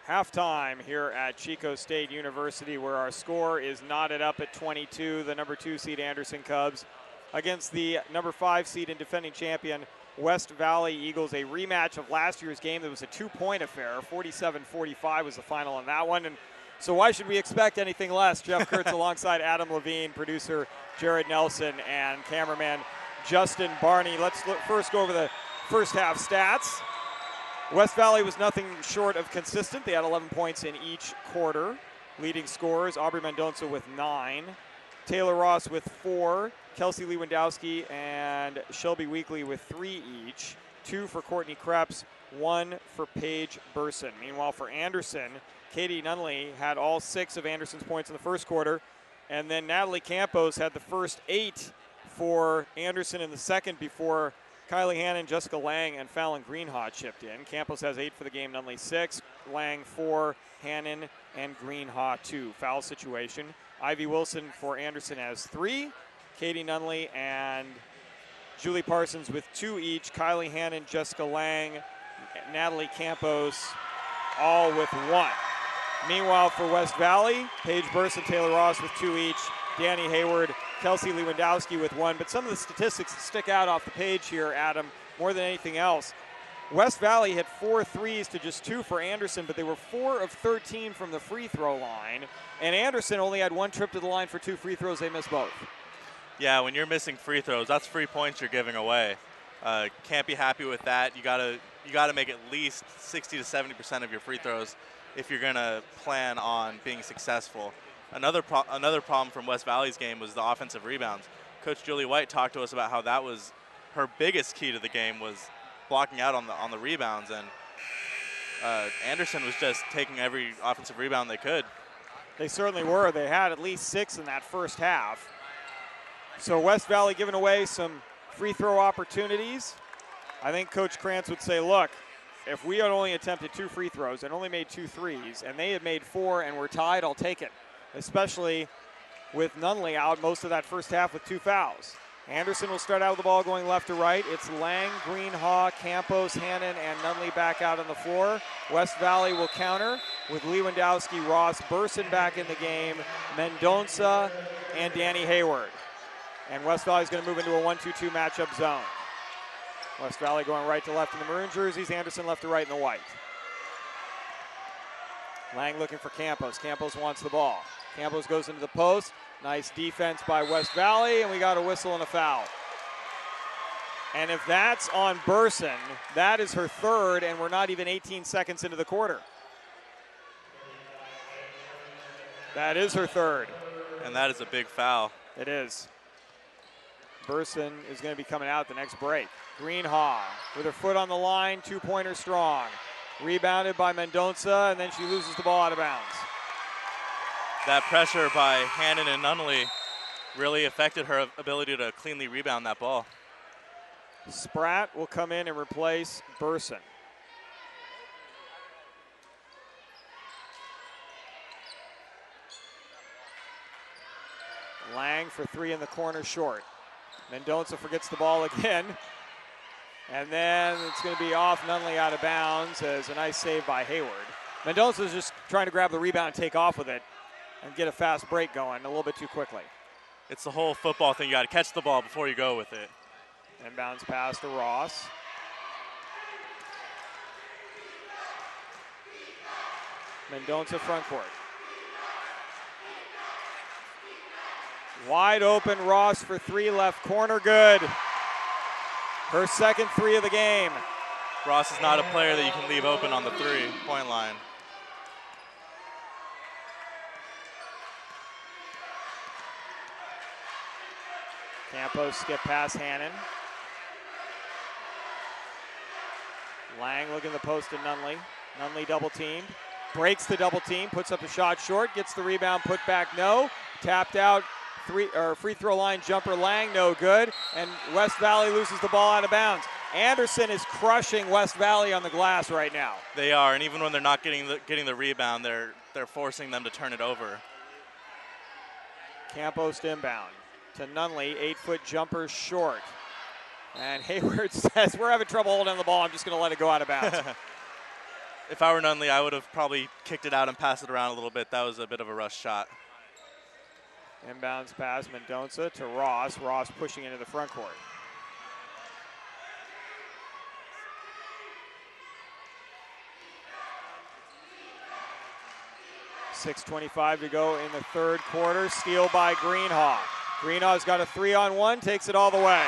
Halftime here at Chico State University, where our score is knotted up at 22. The number 2 seed Anderson Cubs against the number 5 seed and defending champion West Valley Eagles. A rematch of last year's game that was a 2-point affair. 47-45 was the final on that one. And so why should we expect anything less? Jeff Kurtz alongside Adam Levine, producer Jared Nelson, and cameraman Justin Barney. Let's first go over the first half stats. West Valley was nothing short of consistent. They had 11 points in each quarter. Leading scorers, Aubrey Mendonca with 9, Taylor Ross with 4, Kelsey Lewandowski and Shelby Weekly with 3 each, 2 for Courtney Krebs, 1 for Paige Burson. Meanwhile, for Anderson, Katie Nunley had all 6 of Anderson's points in the first quarter, and then Natalie Campos had the first 8 for Anderson in the second before Kylie Hannon, Jessica Lang, and Fallon Greenhaw chipped in. Campos has 8 for the game, Nunley 6, Lang 4, Hannon and Greenhaw 2. Foul situation. Ivy Wilson for Anderson has 3, Katie Nunley and Julie Parsons with 2 each, Kylie Hannon, Jessica Lang, Natalie Campos all with 1. Meanwhile, for West Valley, Paige Burson, Taylor Ross with 2 each, Danny Hayward, Kelsey Lewandowski with 1. But some of the statistics that stick out off the page here, Adam, more than anything else, West Valley had 4 threes to just 2 for Anderson, but they were 4 of 13 from the free throw line. And Anderson only had 1 trip to the line for 2 free throws. They missed both. Yeah, when you're missing free throws, that's free points you're giving away. Can't be happy with that. You gotta make at least 60 to 70% of your free throws if you're gonna plan on being successful. Another problem from West Valley's game was the offensive rebounds. Coach Julie White talked to us about how that was her biggest key to the game, was blocking out on the rebounds, and Anderson was just taking every offensive rebound they could. They certainly were. They had at least 6 in that first half. So West Valley giving away some free throw opportunities. I think Coach Krantz would say, look, if we had only attempted 2 free throws and only made 2 threes, and they had made 4 and were tied, I'll take it, especially with Nunley out most of that first half with 2 fouls. Anderson will start out with the ball going left to right. It's Lang, Greenhaw, Campos, Hannon, and Nunley back out on the floor. West Valley will counter with Lewandowski, Ross, Burson back in the game, Mendonca, and Danny Hayward. And West Valley is going to move into a 1-2-2 matchup zone. West Valley going right to left in the maroon jerseys, Anderson left to right in the white. Lang looking for Campos. Campos wants the ball. Campos goes into the post. Nice defense by West Valley, and we got a whistle and a foul. And if that's on Burson, that is her 3rd, and we're not even 18 seconds into the quarter. That is her 3rd. And that is a big foul. It is. Burson is going to be coming out the next break. Greenhaw with her foot on the line, 2-pointer strong. Rebounded by Mendonca, and then she loses the ball out of bounds. That pressure by Hannon and Nunley really affected her ability to cleanly rebound that ball. Spratt will come in and replace Burson. Lang for 3 in the corner short. Mendonca forgets the ball again. And then it's going to be off Nunley out of bounds as a nice save by Hayward. Mendonca's just trying to grab the rebound and take off with it and get a fast break going a little bit too quickly. It's the whole football thing. You got to catch the ball before you go with it. Inbounds pass to Ross. Mendonca front court. Wide open, Ross for 3 left corner, good. Her 2nd 3 of the game. Ross is not a player that you can leave open on the 3-point line. Campos skip past Hannon. Lang looking at the post to Nunley. Nunley double teamed. Breaks the double team, puts up a shot short, gets the rebound, put back, no. Tapped out, free throw line jumper, Lang, no good. And West Valley loses the ball out of bounds. Anderson is crushing West Valley on the glass right now. They are, and even when they're not getting the rebound, they're forcing them to turn it over. Campos inbound to Nunley, 8-foot jumper short. And Hayward says, we're having trouble holding the ball, I'm just going to let it go out of bounds. if I were Nunley, I would have probably kicked it out and passed it around a little bit. That was a bit of a rush shot. Inbounds pass, Mendonça to Ross. Ross pushing into the front court. .6:25 to go in the third quarter. Steal by Greenhaw. Greenhaw's got a 3-on-1, takes it all the way.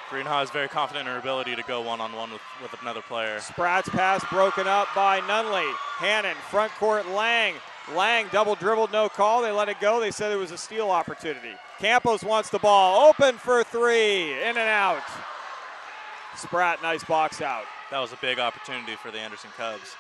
Greenhaw is very confident in her ability to go one-on-one with another player. Spratt's pass broken up by Nunley. Hannon, front court, Lang. Lang double dribbled, no call. They let it go. They said it was a steal opportunity. Campos wants the ball. Open for three. In and out. Spratt, nice box out. That was a big opportunity for the Anderson Cubs.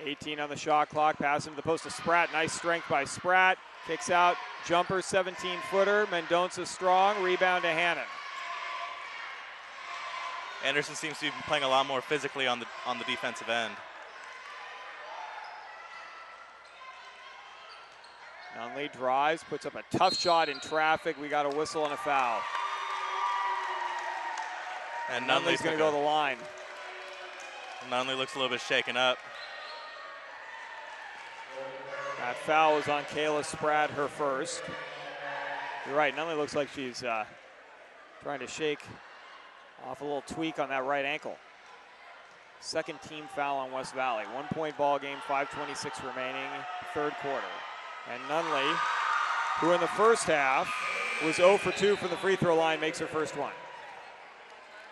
.18 on the shot clock. Pass into the post to Spratt. Nice strength by Spratt. Kicks out. Jumper, 17-footer. Mendonça strong. Rebound to Hannon. Anderson seems to be playing a lot more physically on the defensive end. Nunley drives, puts up a tough shot in traffic. We got a whistle and a foul. And Nunley's going to go to the line. Nunley looks a little bit shaken up. That foul was on Kayla Spratt, her first. You're right, Nunley looks like she's trying to shake off a little tweak on that right ankle. Second team foul on West Valley. 1-point ball game, 5:26 remaining, third quarter. And Nunley, who in the first half was 0 for 2 from the free throw line, makes her first one.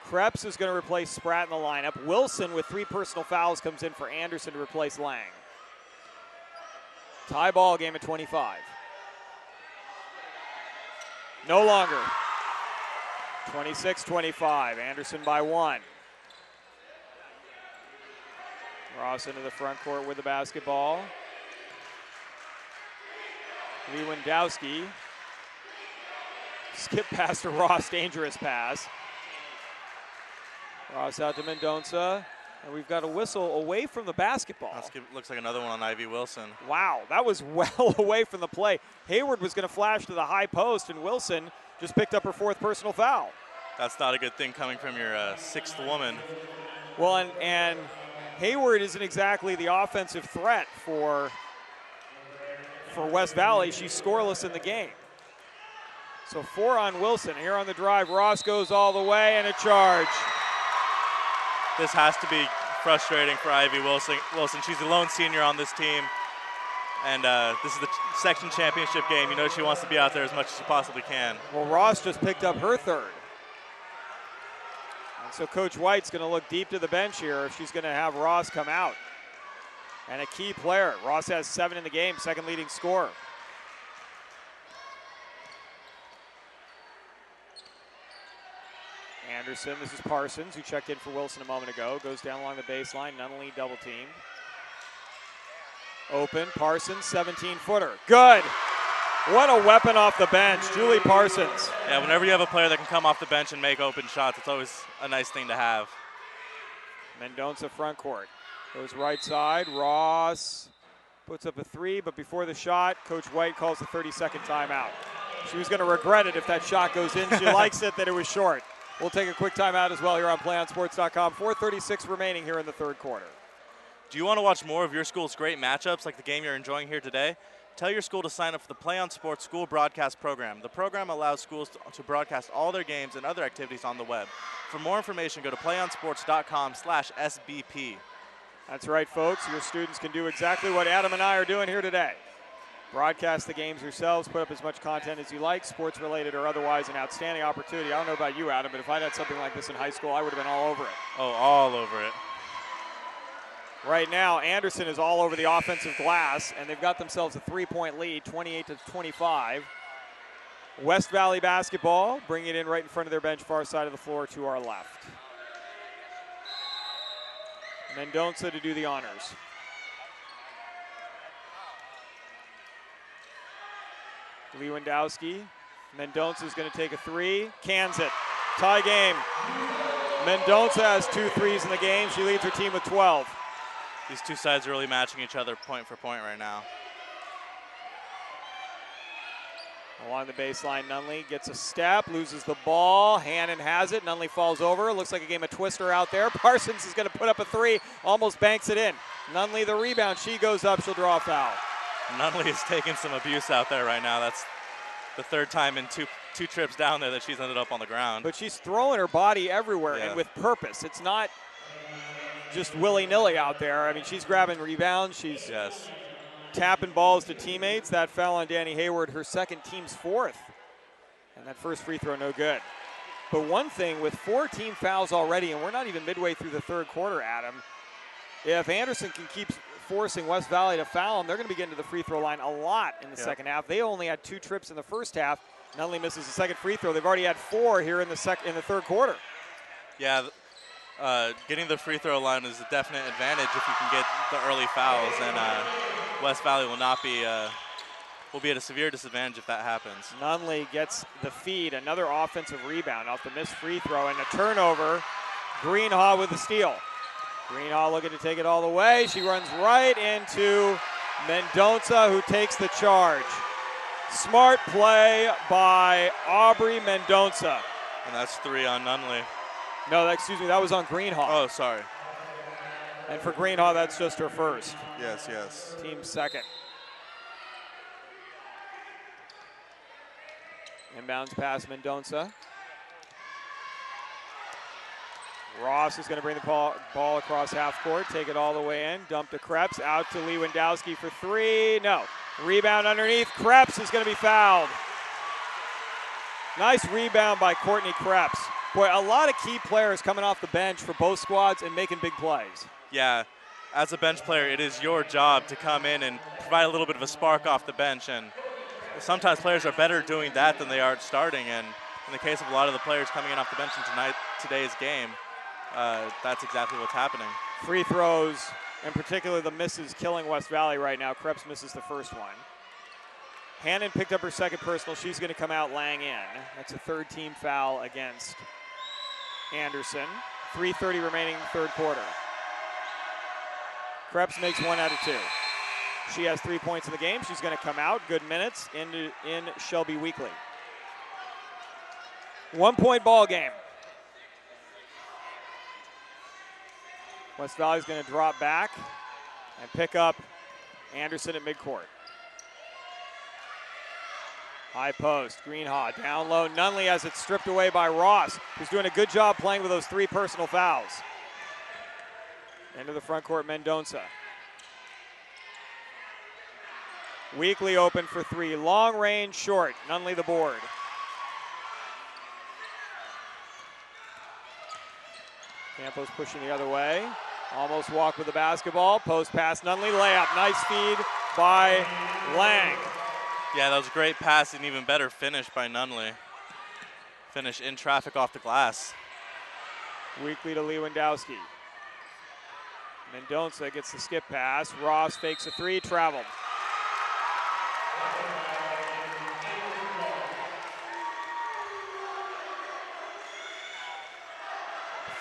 Krebs is going to replace Spratt in the lineup. Wilson, with 3 personal fouls, comes in for Anderson to replace Lang. Tie ball game at 25. No longer. 26-25. Anderson by 1. Ross into the front court with the basketball. Lewandowski. Skip pass to Ross, dangerous pass. Ross out to Mendonça. And we've got a whistle away from the basketball. Looks like another one on Ivy Wilson. Wow, that was well away from the play. Hayward was going to flash to the high post, and Wilson just picked up her 4th personal foul. That's not a good thing coming from your 6th woman. Well, and Hayward isn't exactly the offensive threat for West Valley. She's scoreless in the game. So 4 on Wilson. Here on the drive, Ross goes all the way, and a charge. This has to be frustrating for Ivy Wilson. She's the lone senior on this team, and this is the section championship game. You know she wants to be out there as much as she possibly can. Well, Ross just picked up her 3rd. And so Coach White's going to look deep to the bench here if she's going to have Ross come out. And a key player. Ross has 7 in the game, 2nd leading scorer. Anderson, this is Parsons, who checked in for Wilson a moment ago. Goes down along the baseline, Nunley double teamed. Open, Parsons, 17-footer. Good! What a weapon off the bench, Julie Parsons. Yeah, whenever you have a player that can come off the bench and make open shots, it's always a nice thing to have. Mendonça front court. Goes right side, Ross puts up a 3, but before the shot, Coach White calls the 30-second timeout. She was going to regret it if that shot goes in. She likes it that it was short. We'll take a quick timeout as well here on PlayOnSports.com. 4:36 remaining here in the third quarter. Do you want to watch more of your school's great matchups like the game you're enjoying here today? Tell your school to sign up for the Play on Sports School Broadcast Program. The program allows schools to broadcast all their games and other activities on the web. For more information, go to playonsports.com/SBP. That's right, folks. Your students can do exactly what Adam and I are doing here today. Broadcast the games yourselves, put up as much content as you like, sports-related or otherwise, an outstanding opportunity. I don't know about you, Adam, but if I'd had something like this in high school, I would have been all over it. Oh, all over it. Right now, Anderson is all over the offensive glass, and they've got themselves a 3-point lead, 28-25. West Valley basketball, bringing it in right in front of their bench, far side of the floor to our left. Mendonça to do the honors. Lewandowski. Mendonça is going to take a 3. Cans it. Tie game. Mendonça has 2 threes in the game. She leads her team with 12. These two sides are really matching each other point for point right now. Along the baseline, Nunley gets a step, loses the ball. Hannon has it. Nunley falls over. Looks like a game of Twister out there. Parsons is going to put up a three, almost banks it in. Nunley the rebound. She goes up. She'll draw a foul. Nunley is taking some abuse out there right now. That's the third time in two trips down there that she's ended up on the ground. But she's throwing her body everywhere and with purpose. It's not just willy-nilly out there. I mean, she's grabbing rebounds. She's tapping balls to teammates. That foul on Danny Hayward, her second, team's fourth. And that first free throw, no good. But one thing, with 4 team fouls already, and we're not even midway through the third quarter, Adam, if Anderson can keep forcing West Valley to foul them, they're going to be getting to the free throw line a lot in the second half. They only had 2 trips in the first half. Nunley misses the second free throw. They've already had 4 here in the third quarter. Yeah, getting the free throw line is a definite advantage if you can get the early fouls, and West Valley will be at a severe disadvantage if that happens. Nunley gets the feed, another offensive rebound off the missed free throw, and a turnover. Greenhaw with the steal. Greenhaw looking to take it all the way. She runs right into Mendonça, who takes the charge. Smart play by Aubrey Mendonça. And that's 3 on Nunley. No, excuse me, that was on Greenhaw. Oh, sorry. And for Greenhaw, that's just her first. Yes. Team second. Inbounds pass Mendonça. Ross is going to bring the ball across half court, take it all the way in, dump to Krebs, out to Lewandowski for 3. No. Rebound underneath. Krebs is going to be fouled. Nice rebound by Courtney Krebs. Boy, a lot of key players coming off the bench for both squads and making big plays. Yeah, as a bench player, it is your job to come in and provide a little bit of a spark off the bench, and sometimes players are better doing that than they are starting, and in the case of a lot of the players coming in off the bench in today's game, that's exactly what's happening. Free throws, in particular the misses, killing West Valley right now. Krebs misses the first one. Hannon picked up her second personal. She's going to come out laying in. That's a third team foul against Anderson. 3:30 remaining in the third quarter. Krebs makes 1 out of 2. She has 3 points in the game. She's going to come out. Good minutes in Shelby Weekly. 1-point ball game. West Valley's going to drop back and pick up Anderson at midcourt. High post, Greenhaw down low. Nunley has it stripped away by Ross, who's doing a good job playing with those 3 personal fouls. Into the front court, Mendonça. Weekly open for 3. Long range, short. Nunley the board. Campos pushing the other way. Almost walked with the basketball. Post pass, Nunley, layup. Nice feed by Lang. Yeah, that was a great pass and even better finish by Nunley. Finish in traffic off the glass. Weekly to Lewandowski. Mendonça gets the skip pass. Ross fakes a 3, traveled.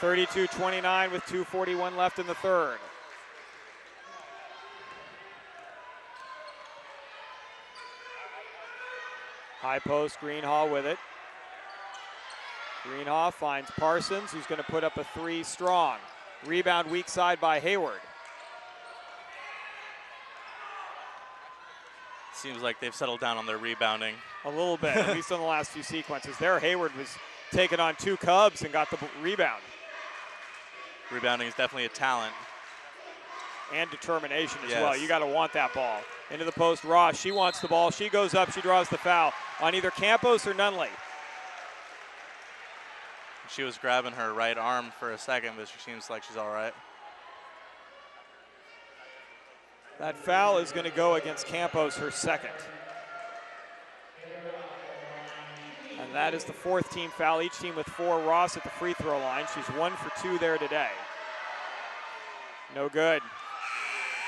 (32-29) with 2:41 left in the third. High post, Greenhaw with it. Greenhaw finds Parsons, who's going to put up a 3 strong. Rebound weak side by Hayward. Seems like they've settled down on their rebounding. A little bit, at least on the last few sequences. There, Hayward was taking on 2 Cubs and got the rebound. Rebounding is definitely a talent. And determination as well. You got to want that ball. Into the post, Ross. She wants the ball. She goes up. She draws the foul on either Campos or Nunley. She was grabbing her right arm for a second, but she seems like she's all right. That foul is going to go against Campos, her second. And that is the 4th team foul. Each team with 4. Ross at the free throw line. She's 1 for 2 there today. No good.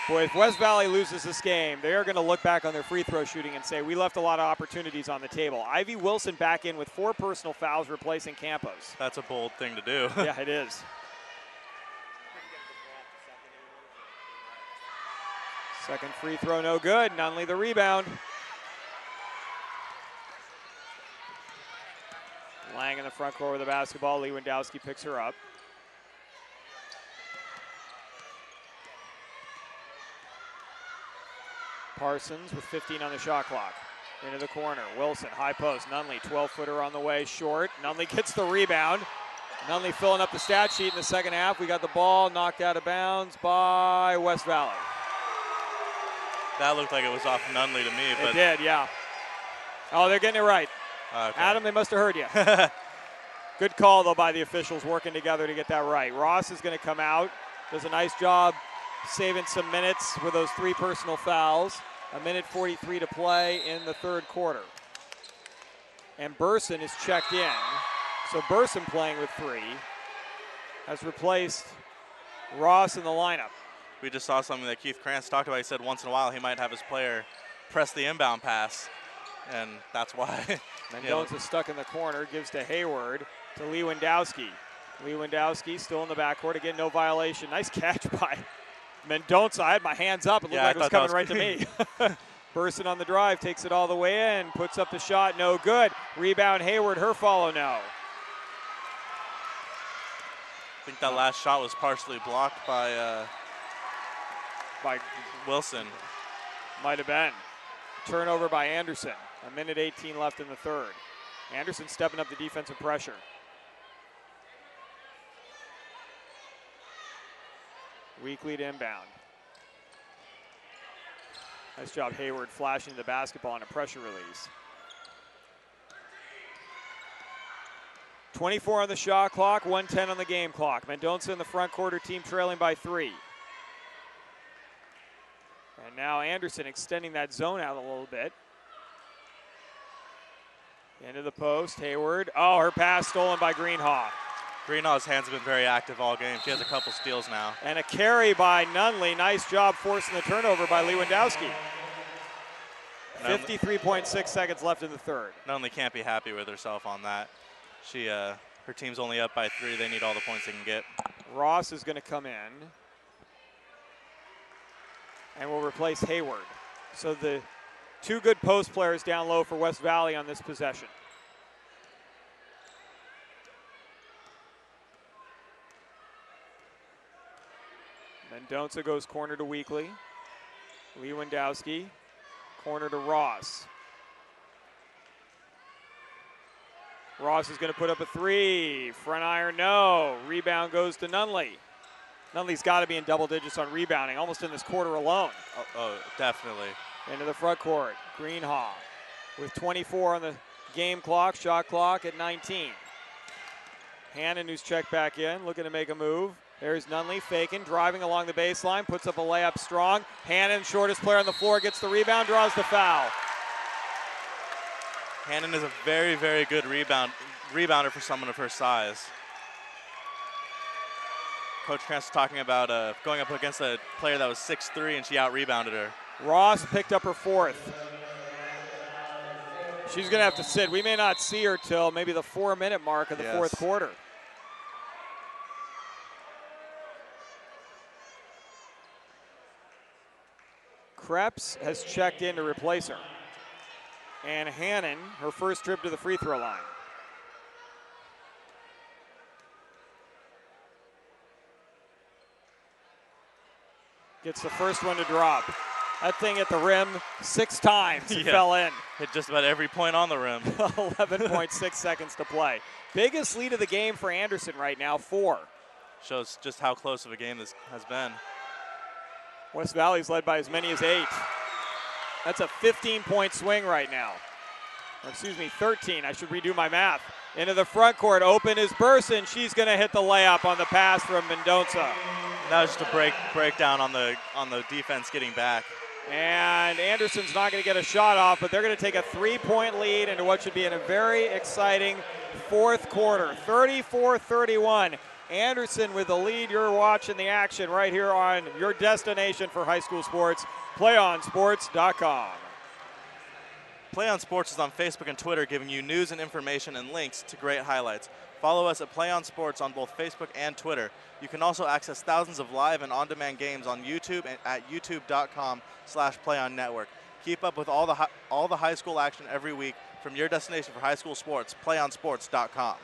Boy, if West Valley loses this game, they are going to look back on their free throw shooting and say, we left a lot of opportunities on the table. Ivy Wilson back in with 4 personal fouls, replacing Campos. That's a bold thing to do. Yeah, it is. Second free throw, no good. Nunley the rebound. Lang in the front court with the basketball. Lewandowski picks her up. Parsons with 15 on the shot clock. Into the corner. Wilson, high post. Nunley, 12-footer on the way, short. Nunley gets the rebound. Nunley filling up the stat sheet in the second half. We got the ball knocked out of bounds by West Valley. That looked like it was off Nunley to me. But it did, yeah. Oh, they're getting it right. Okay. Adam, they must have heard you. Good call, though, by the officials working together to get that right. Ross is going to come out. Does a nice job saving some minutes with those 3 personal fouls. 1:43 to play in the third quarter. And Burson is checked in. So Burson playing with 3 has replaced Ross in the lineup. We just saw something that Keith Krantz talked about. He said once in a while he might have his player press the inbound pass, and that's why. Mendoza stuck in the corner, gives to Hayward, to Lewandowski. Lewandowski still in the backcourt. Again, no violation. Nice catch by Mendoza. I had my hands up. It looked like it was coming right to me. Burson on the drive, takes it all the way in, puts up the shot, no good. Rebound Hayward, her follow, no. I think that last shot was partially blocked by Wilson. Might have been. Turnover by Anderson. 1:18 left in the third. Anderson stepping up the defensive pressure. Weekly to inbound. Nice job Hayward flashing the basketball on a pressure release. 24 on the shot clock, 1:10 on the game clock. Mendoza in the front quarter, team trailing by 3. And now Anderson extending that zone out a little bit. Into the post, Hayward. Oh, her pass stolen by Greenhaw. Greenhaw's hands have been very active all game. She has a couple steals now. And a carry by Nunley. Nice job forcing the turnover by Lewandowski. 53.6 seconds left in the third. Nunley can't be happy with herself on that. Her team's only up by 3. They need all the points they can get. Ross is going to come in and will replace Hayward. So the 2 good post players down low for West Valley on this possession. Mendoza goes corner to Weekly. Lewandowski, corner to Ross. Ross is going to put up a 3. Front iron, no. Rebound goes to Nunley. Nunley's got to be in double digits on rebounding, almost in this quarter alone. Oh, definitely. Into the front court, Greenhaw with 24 on the game clock, shot clock at 19. Hannon, who's checked back in, looking to make a move. There's Nunley faking, driving along the baseline, puts up a layup strong. Hannon, shortest player on the floor, gets the rebound, draws the foul. Hannon is a very, very good rebounder for someone of her size. Coach Krantz was talking about going up against a player that was 6'3", and she out-rebounded her. Ross picked up her 4th. She's going to have to sit. We may not see her till maybe the 4-minute mark of the fourth quarter. Krebs has checked in to replace her. And Hannon, her first trip to the free throw line. Gets the first one to drop. That thing hit the rim 6 times and fell in. Hit just about every point on the rim. 11.6 seconds to play. Biggest lead of the game for Anderson right now, 4. Shows just how close of a game this has been. West Valley's led by as many as 8. That's a 15-point swing right now. Or excuse me, 13. I should redo my math. Into the front court, open is Burson. She's going to hit the layup on the pass from Mendoza. That was just a breakdown on the defense getting back. And Anderson's not going to get a shot off, but they're going to take a 3-point lead into what should be in a very exciting fourth quarter. 34-31. Anderson with the lead. You're watching the action right here on your destination for high school sports, playonsports.com. Play On Sports is on Facebook and Twitter, giving you news and information and links to great highlights. Follow us at Play On Sports on both Facebook and Twitter. You can also access thousands of live and on-demand games on YouTube and at youtube.com/playonnetwork. Keep up with all the high school action every week from your destination for high school sports, playonsports.com.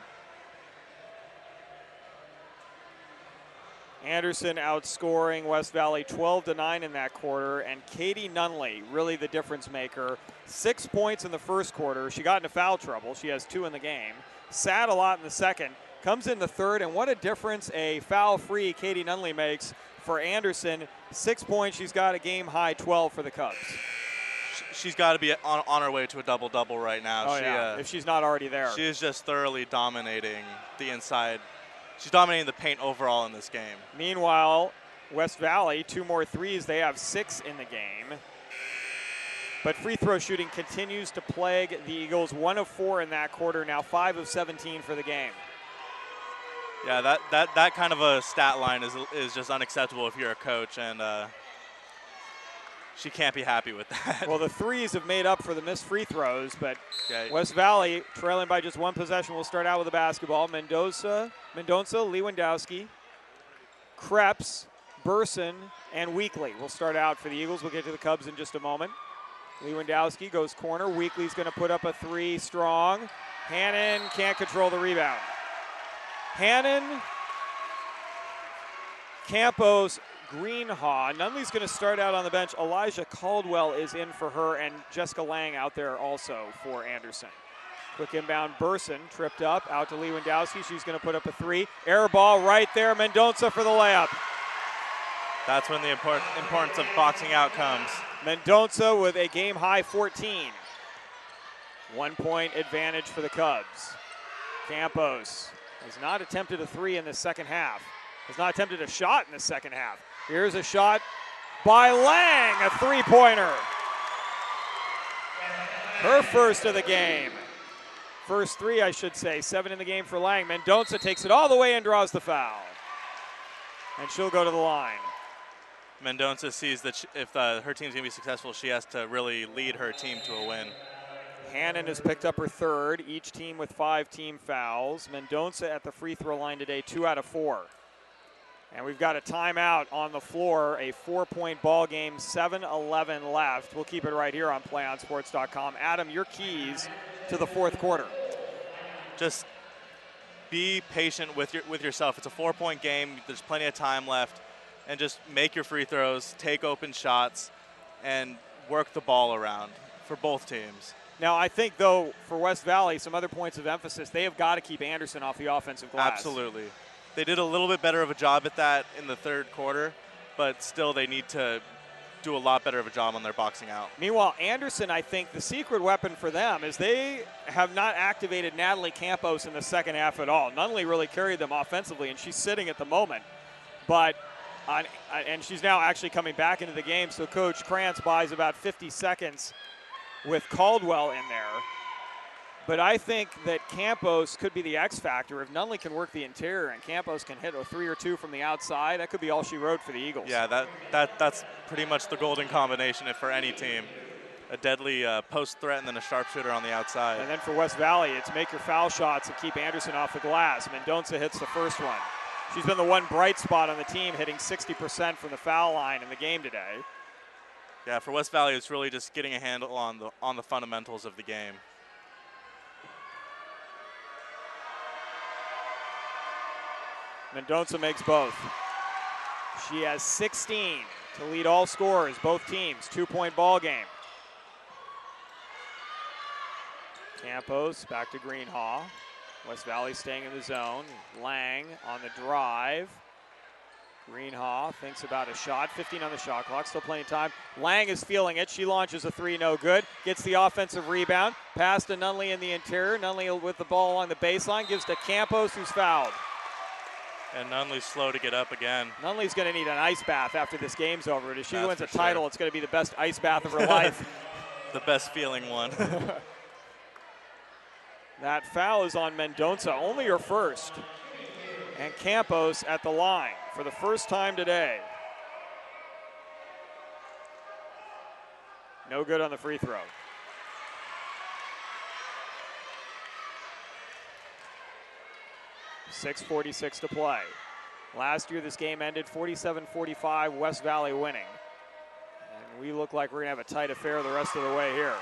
Anderson outscoring West Valley 12-9 in that quarter, and Katie Nunley, really the difference maker. 6 points in the first quarter. She got into foul trouble. She has 2 in the game. Sat a lot in the second. Comes in the third, and what a difference a foul-free Katie Nunley makes for Anderson. 6 points. She's got a game-high 12 for the Cubs. She's got to be on her way to a double-double right now. Oh, yeah, if she's not already there. She is just thoroughly dominating the inside. She's dominating the paint overall in this game. Meanwhile, West Valley, 2 more threes. They have 6 in the game. But free throw shooting continues to plague the Eagles. 1 of 4 in that quarter, now 5 of 17 for the game. Yeah, that kind of a stat line is just unacceptable if you're a coach, and she can't be happy with that. Well, the threes have made up for the missed free throws, but okay. West Valley, trailing by just 1 possession, will start out with the basketball. Mendonça, Lewandowski, Krebs, Burson, and Weekly will start out for the Eagles. We'll get to the Cubs in just a moment. Lewandowski goes corner. Weekly's going to put up a 3 strong. Hannon can't control the rebound. Hannon, Campos, Greenhaw. Nunley's going to start out on the bench. Elijah Caldwell is in for her, and Jessica Lang out there also for Anderson. Quick inbound, Burson tripped up, out to Lewandowski. She's going to put up a 3. Air ball right there, Mendonça for the layup. That's when the importance of boxing out comes. Mendonça with a game-high 14. 1-point advantage for the Cubs. Campos has not attempted a 3 in the second half. Has not attempted a shot in the second half. Here's a shot by Lang, a 3-pointer. Her first of the game. First 3, I should say. 7 in the game for Lang. Mendonça takes it all the way and draws the foul. And she'll go to the line. Mendonça sees that if her team's going to be successful, she has to really lead her team to a win. Hannon has picked up her 3rd, each team with 5 team fouls. Mendonça at the free throw line today, 2 out of 4. And we've got a timeout on the floor, a 4-point ball game, 7-11 left. We'll keep it right here on playonsports.com. Adam, your keys to the fourth quarter. Just be patient with yourself. It's a 4-point game. There's plenty of time left. And just make your free throws, take open shots, and work the ball around for both teams. Now, I think, though, for West Valley, some other points of emphasis, they have got to keep Anderson off the offensive glass. Absolutely. They did a little bit better of a job at that in the third quarter, but still they need to do a lot better of a job on their boxing out. Meanwhile, Anderson, I think the secret weapon for them is they have not activated Natalie Campos in the second half at all. Nunley really carried them offensively, and she's sitting at the moment. But and she's now actually coming back into the game, so Coach Krantz buys about 50 seconds with Caldwell in there. But I think that Campos could be the X factor. If Nunley can work the interior and Campos can hit a 3 or 2 from the outside, that could be all she wrote for the Eagles. Yeah, that's pretty much the golden combination for any team. A deadly post threat and then a sharpshooter on the outside. And then for West Valley, it's make your foul shots and keep Anderson off the glass. Mendonça hits the first one. She's been the one bright spot on the team, hitting 60% from the foul line in the game today. Yeah, for West Valley, it's really just getting a handle on the fundamentals of the game. Mendonça makes both. She has 16 to lead all scorers, both teams. 2-point ball game. Campos back to Greenhaw. West Valley staying in the zone. Lang on the drive. Greenhaw thinks about a shot. 15 on the shot clock, still plenty of time. Lang is feeling it. She launches a 3, no good. Gets the offensive rebound. Pass to Nunley in the interior. Nunley with the ball along the baseline. Gives to Campos, who's fouled. And Nunley's slow to get up again. Nunley's going to need an ice bath after this game's over. If she wins a title, sure. It's going to be the best ice bath of her life. The best feeling one. That foul is on Mendonça, only her first. And Campos at the line for the first time today. No good on the free throw. .6:46 to play. Last year this game ended 47-45, West Valley winning. And We look like we're going to have a tight affair the rest of the way here.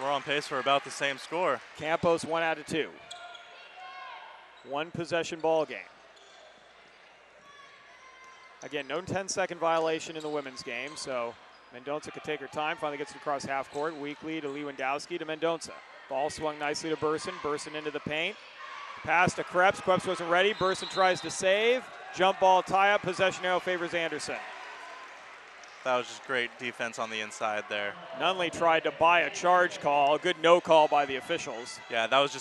We're on pace for about the same score. Campos 1 out of 2. 1 possession ball game. Again, no 10-second violation in the women's game, so Mendonça could take her time, finally gets it across half court. Weakly to Lewandowski to Mendonça. Ball swung nicely to Burson. Burson into the paint. Pass to Krebs. Krebs wasn't ready. Burson tries to save. Jump ball tie-up. Possession arrow favors Anderson. That was just great defense on the inside there. Nunley tried to buy a charge call. A good no call by the officials. Yeah, that was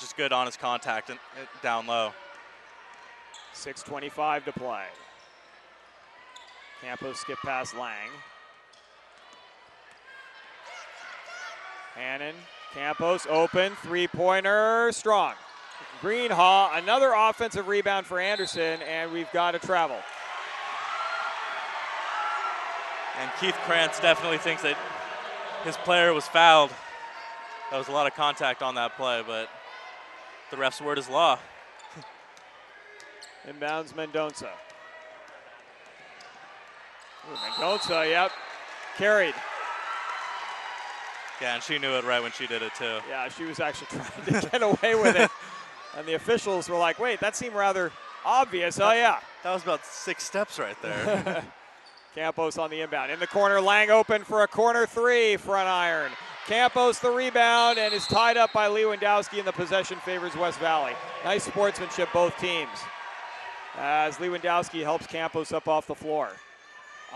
just good honest contact and down low. 6:25 to play. Campos skip past Lang. Hannon, Campos open, three-pointer, strong. Greenhaw, another offensive rebound for Anderson, and we've got to travel. And Keith Krantz definitely thinks that his player was fouled. That was a lot of contact on that play, but the ref's word is law. Inbounds Mendonça. Ooh, Mendonça, yep, carried. Yeah, and she knew it right when she did it too. Yeah, she was actually trying to get away with it. And the officials were like, wait, that seemed rather obvious. Oh, yeah. That was about 6 steps right there. Campos on the inbound. In the corner, Lang open for a corner three, front iron. Campos the rebound and is tied up by Lewandowski, and the possession favors West Valley. Nice sportsmanship, both teams. As Lewandowski helps Campos up off the floor.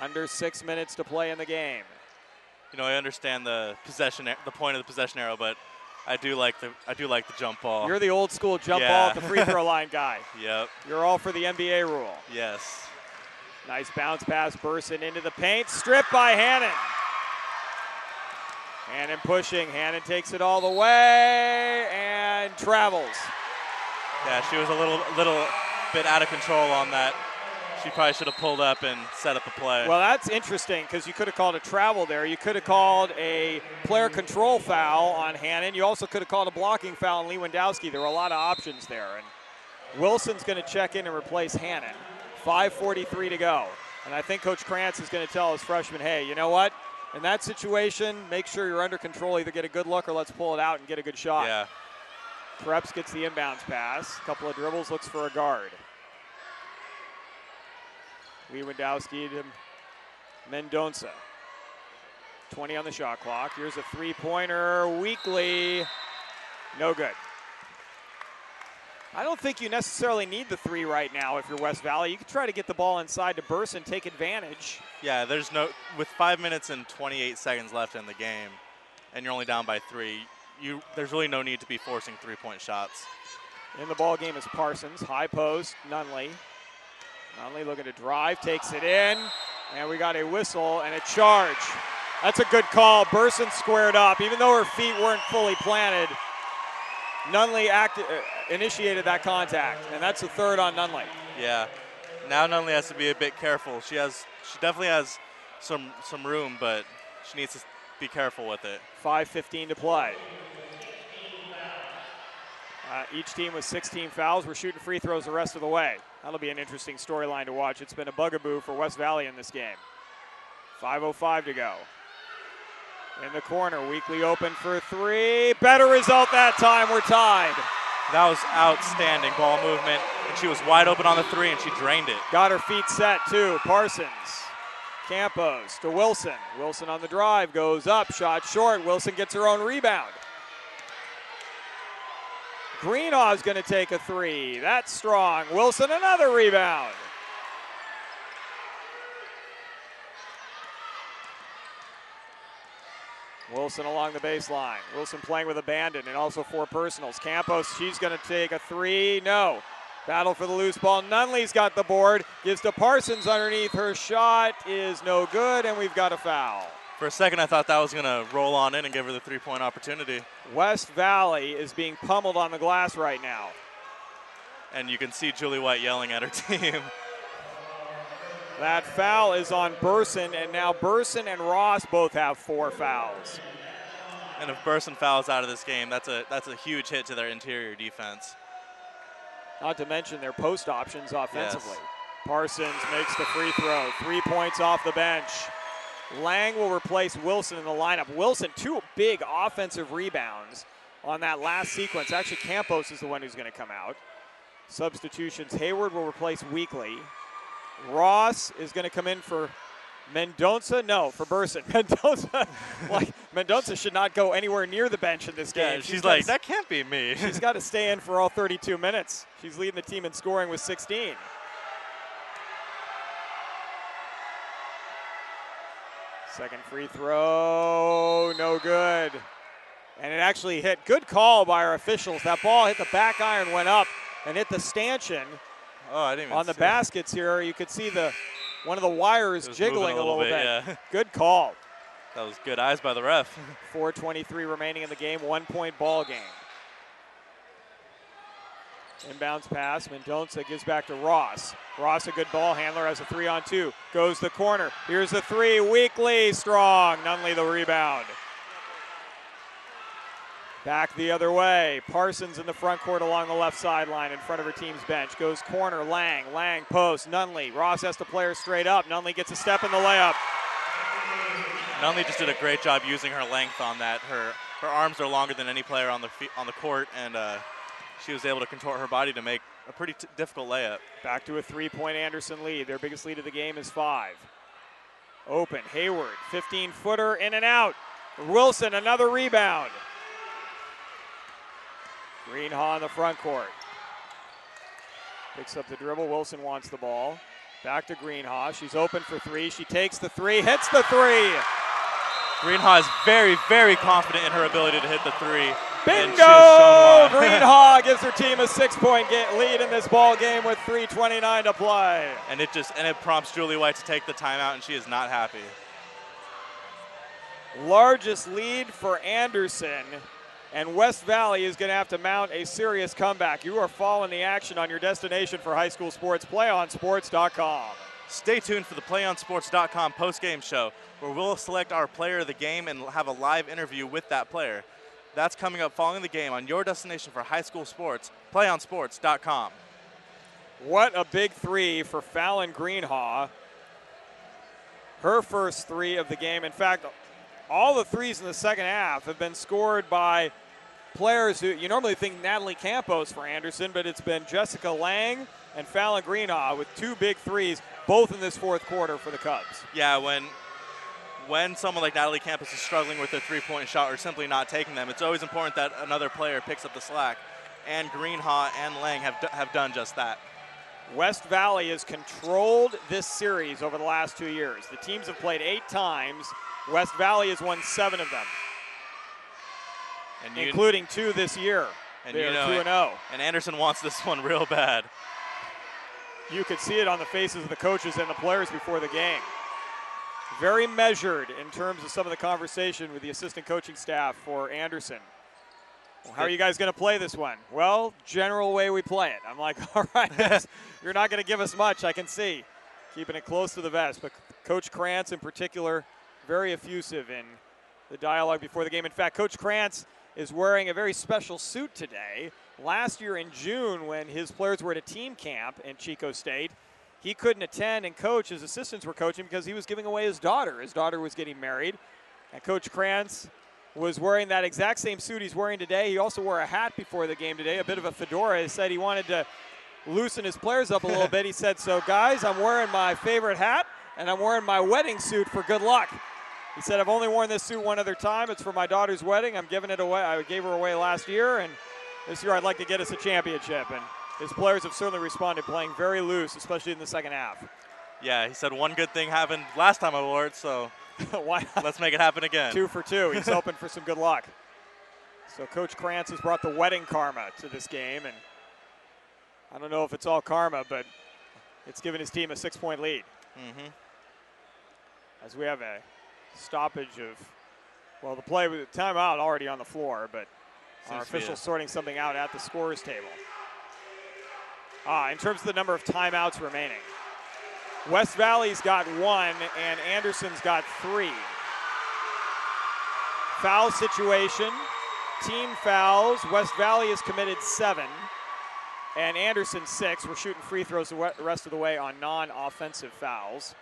Under 6 minutes to play in the game. You know, I understand the point of the possession arrow, but I do like the jump ball. You're the old school jump ball at the free throw line guy. Yep. You're all for the NBA rule. Yes. Nice bounce pass, Burson into the paint, stripped by Hannon. Hannon pushing, Hannon takes it all the way and travels. Yeah, she was a little bit out of control on that. She probably should have pulled up and set up the play. Well, that's interesting because you could have called a travel there. You could have called a player control foul on Hannon. You also could have called a blocking foul on Lewandowski. There were a lot of options there. And Wilson's going to check in and replace Hannon. 5:43 to go. And I think Coach Krantz is going to tell his freshmen, hey, you know what? In that situation, make sure you're under control. Either get a good look or let's pull it out and get a good shot. Yeah. Krebs gets the inbounds pass. A couple of dribbles, looks for a guard. Lewandowski to Mendonça. 20 on the shot clock. Here's a three-pointer. Weakly. No good. I don't think you necessarily need the three right now if you're West Valley. You can try to get the ball inside to Burson, take advantage. Yeah, with 5 minutes and 28 seconds left in the game, and you're only down by 3, there's really no need to be forcing three-point shots. In the ball game is Parsons. High post, Nunley. Nunley looking to drive, takes it in, and we got a whistle and a charge. That's a good call. Burson squared up. Even though her feet weren't fully planted, Nunley initiated that contact, and that's the third on Nunley. Yeah. Now Nunley has to be a bit careful. She definitely has some room, but she needs to be careful with it. 5:15 to play. Each team with 16 fouls. We're shooting free throws the rest of the way. That'll be an interesting storyline to watch. It's been a bugaboo for West Valley in this game. 5:05 to go. In the corner, Weakly open for three. Better result that time, we're tied. That was outstanding ball movement, and she was wide open on the three, and she drained it. Got her feet set, too. Parsons. Campos to Wilson. Wilson on the drive, goes up, shot short. Wilson gets her own rebound. Greenhaw's going to take a three. That's strong. Wilson, another rebound. Wilson along the baseline. Wilson playing with abandon and also 4 personals. Campos, she's going to take a three. No. Battle for the loose ball. Nunley's got the board. Gives to Parsons underneath. Her shot is no good, and we've got a foul. For a second, I thought that was going to roll on in and give her the three-point opportunity. West Valley is being pummeled on the glass right now. And you can see Julie White yelling at her team. That foul is on Burson, and now Burson and Ross both have 4 fouls. And if Burson fouls out of this game, that's a huge hit to their interior defense. Not to mention their post options offensively. Yes. Parsons makes the free throw. 3 points off the bench. Lang will replace Wilson in the lineup. Wilson, 2 big offensive rebounds on that last sequence. Actually, Campos is the one who's going to come out. Substitutions, Hayward will replace Weekly. Ross is going to come in for Mendonça. No, for Burson. Mendonça should not go anywhere near the bench in this game. Yeah, she's like, that can't be me. She's got to stay in for all 32 minutes. She's leading the team in scoring with 16. Second free throw, no good. And it actually hit. Good call by our officials. That ball hit the back iron, went up, and hit the stanchion. Oh, I didn't even on the baskets here. You could see one of the wires jiggling a little bit. Yeah. Good call. That was good eyes by the ref. 4:23 remaining in the game, 1-point ball game. Inbounds pass, Mendonça gives back to Ross. Ross, a good ball handler, has a 3-on-2. Goes the corner. Here's the 3, Weekly, strong. Nunley the rebound. Back the other way. Parsons in the front court along the left sideline in front of her team's bench. Goes corner, Lang post, Nunley. Ross has to play her straight up. Nunley gets a step in the layup. Nunley just did a great job using her length on that. Her arms are longer than any player on the court, and she was able to contort her body to make a pretty difficult layup. Back to a 3-point Anderson lead. Their biggest lead of the game is 5. Open, Hayward, 15-footer, in and out. Wilson, another rebound. Greenhaw in the front court. Picks up the dribble. Wilson wants the ball. Back to Greenhaw. She's open for 3. She takes the 3, hits the 3. Greenhaw is very, very confident in her ability to hit the 3. Bingo! Greenhaw gives her team a 6-point lead in this ball game with 3:29 to play. And it prompts Julie White to take the timeout, and she is not happy. Largest lead for Anderson, and West Valley is going to have to mount a serious comeback. You are following the action on your destination for high school sports, playonsports.com. Stay tuned for the playonsports.com postgame show, where we'll select our player of the game and have a live interview with that player. That's coming up following the game on your destination for high school sports, playonsports.com. What a big 3 for Fallon Greenhaw. Her first 3 of the game. In fact, all the 3s in the second half have been scored by players who you normally think Natalie Campos for Anderson, but it's been Jessica Lang and Fallon Greenhaw with 2 big 3s, both in this fourth quarter for the Cubs. Yeah, when someone like Natalie Campos is struggling with their 3-point shot or simply not taking them, it's always important that another player picks up the slack. And Greenhaw and Lang have done just that. West Valley has controlled this series over the last 2 years. The teams have played 8 times. West Valley has won 7 of them, including 2 this year. And they're 2-0. And Anderson wants this one real bad. You could see it on the faces of the coaches and the players before the game. Very measured in terms of some of the conversation with the assistant coaching staff for Anderson. Well, how are you guys going to play this one? Well, general way we play it. I'm like, all right, you're not going to give us much, I can see. Keeping it close to the vest. But Coach Krantz in particular, very effusive in the dialogue before the game. In fact, Coach Krantz is wearing a very special suit today. Last year in June, when his players were at a team camp in Chico State, he couldn't attend and coach. His assistants were coaching because he was giving away his daughter. His daughter was getting married. And Coach Krantz was wearing that exact same suit he's wearing today. He also wore a hat before the game today, a bit of a fedora. He said he wanted to loosen his players up a little bit. He said, so guys, I'm wearing my favorite hat and I'm wearing my wedding suit for good luck. He said, I've only worn this suit one other time. It's for my daughter's wedding. I'm giving it away. I gave her away last year, and this year I'd like to get us a championship. And his players have certainly responded, playing very loose, especially in the second half. Yeah, he said one good thing happened last time I wore it, so why not? Let's make it happen again. 2 for 2. He's hoping for some good luck. So Coach Krantz has brought the wedding karma to this game, and I don't know if it's all karma, but it's given his team a 6-point lead. As we have a stoppage of, well, the play with the timeout already on the floor, but our officials sorting something out at the scorers table. In terms of the number of timeouts remaining, West Valley's got 1 and Anderson's got 3. Foul situation, team fouls. West Valley has committed 7 and Anderson 6. We're shooting free throws the rest of the way on non-offensive fouls.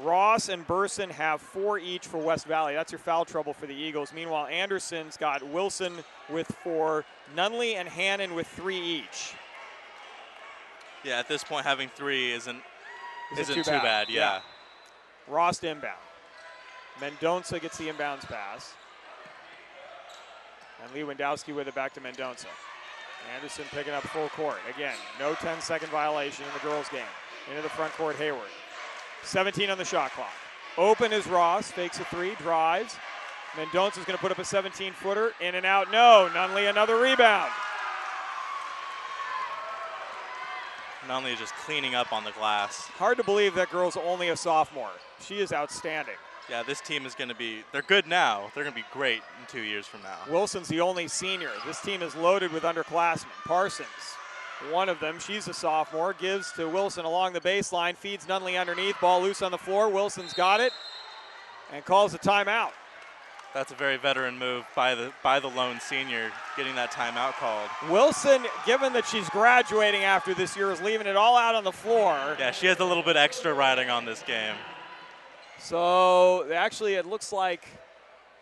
Ross and Burson have 4 each for West Valley. That's your foul trouble for the Eagles. Meanwhile, Anderson's got Wilson with 4, Nunley and Hannon with 3 each. Yeah, at this point, having 3 isn't too bad. bad. Yeah. Ross to inbound. Mendonça gets the inbounds pass. And Lewandowski with it back to Mendonça. Anderson picking up full court. Again, no 10-second violation in the girls' game. Into the front court, Hayward. 17 on the shot clock. Open is Ross, fakes a 3, drives. Mendonça's going to put up a 17-footer. In and out, no. Nunley another rebound. Nunley just cleaning up on the glass. Hard to believe that girl's only a sophomore. She is outstanding. Yeah, this team is going to be, they're good now. They're going to be great in 2 years from now. Wilson's the only senior. This team is loaded with underclassmen. Parsons, one of them, she's a sophomore, gives to Wilson along the baseline, feeds Nunley underneath, ball loose on the floor. Wilson's got it and calls a timeout. That's a very veteran move by the lone senior, getting that timeout called. Wilson, given that she's graduating after this year, is leaving it all out on the floor. Yeah, she has a little bit extra riding on this game. So actually it looks like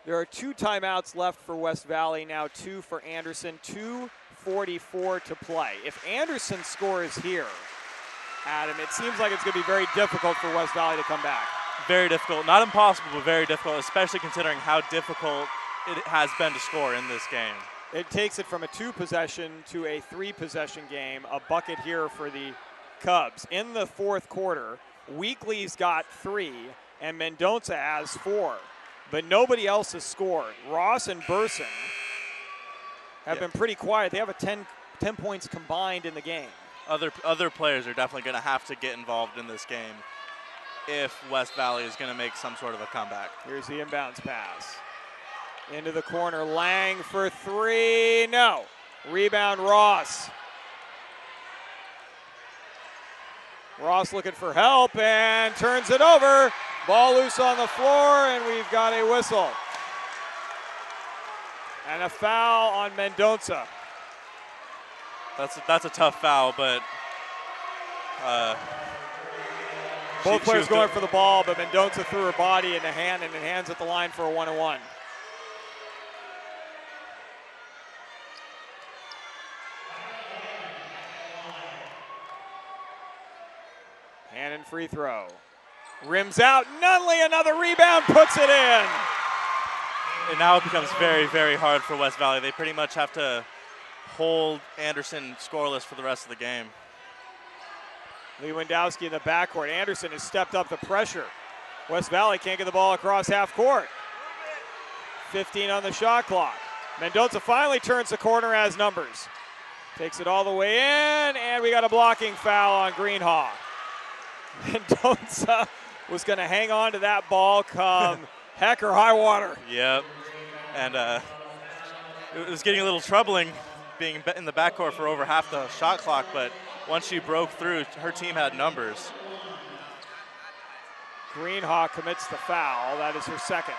there are 2 timeouts left for West Valley, now 2 for Anderson, 2:44 to play. If Anderson scores here, Adam, it seems like it's going to be very difficult for West Valley to come back. Very difficult, not impossible, but very difficult, especially considering how difficult it has been to score in this game. It takes it from a 2-possession to a 3-possession game, a bucket here for the Cubs. In the 4th quarter, Weekly's got 3, and Mendonça has 4, but nobody else has scored. Ross and Burson have been pretty quiet. They have a 10 points combined in the game. Other players are definitely going to have to get involved in this game if West Valley is going to make some sort of a comeback. Here's the inbounds pass. Into the corner, Lang for 3, no. Rebound, Ross. Ross looking for help and turns it over. Ball loose on the floor, and we've got a whistle. And a foul on Mendonça. That's a tough foul, but both players going for the ball, but Mendonça threw her body into Hannon, and hands at the line for a 1-1. Hannon free throw. Rims out, Nunley another rebound, puts it in. And now it becomes very, very hard for West Valley. They pretty much have to hold Anderson scoreless for the rest of the game. Lewandowski in the backcourt. Anderson has stepped up the pressure. West Valley can't get the ball across half court. 15 on the shot clock. Mendonça finally turns the corner, has numbers. Takes it all the way in, and we got a blocking foul on Greenhaw. Mendonça was going to hang on to that ball come heck or high water. Yep, and it was getting a little troubling being in the backcourt for over half the shot clock, but once she broke through, her team had numbers. Greenhaw commits the foul. That is her second.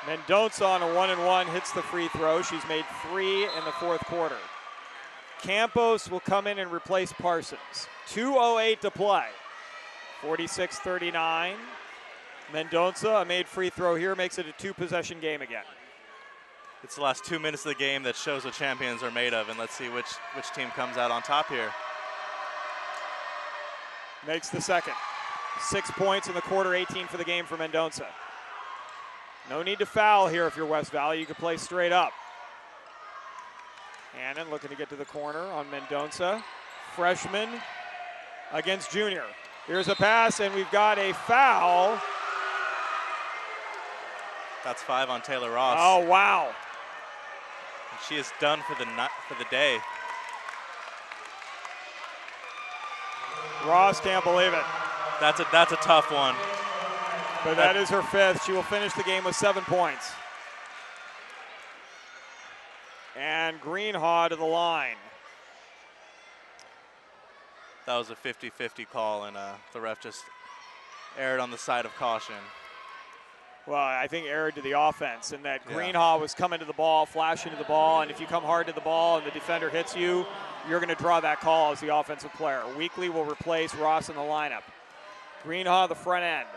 Mendonça on a 1-and-1 hits the free throw. She's made 3 in the 4th quarter. Campos will come in and replace Parsons. 2:08 to play. 46-39. Mendonça, a made free throw here, makes it a 2-possession game again. It's the last 2 minutes of the game that shows what champions are made of, and let's see which team comes out on top here. Makes the second. 6 points in the quarter, 18 for the game for Mendonça. No need to foul here if you're West Valley. You can play straight up. Hannon looking to get to the corner on Mendonça. Freshman against junior. Here's a pass, and we've got a foul. That's 5 on Taylor Ross. Oh, wow. And she is done for the day. Ross can't believe it. That's a tough one. But that is her 5th. She will finish the game with 7 points. And Greenhaw to the line. That was a 50-50 call, and the ref just erred on the side of caution. Well, I think erred to the offense, and that Yeah. Greenhaw was coming to the ball, flashing to the ball, and if you come hard to the ball and the defender hits you, you're going to draw that call as the offensive player. Weekly will replace Ross in the lineup. Greenhaw, the front end.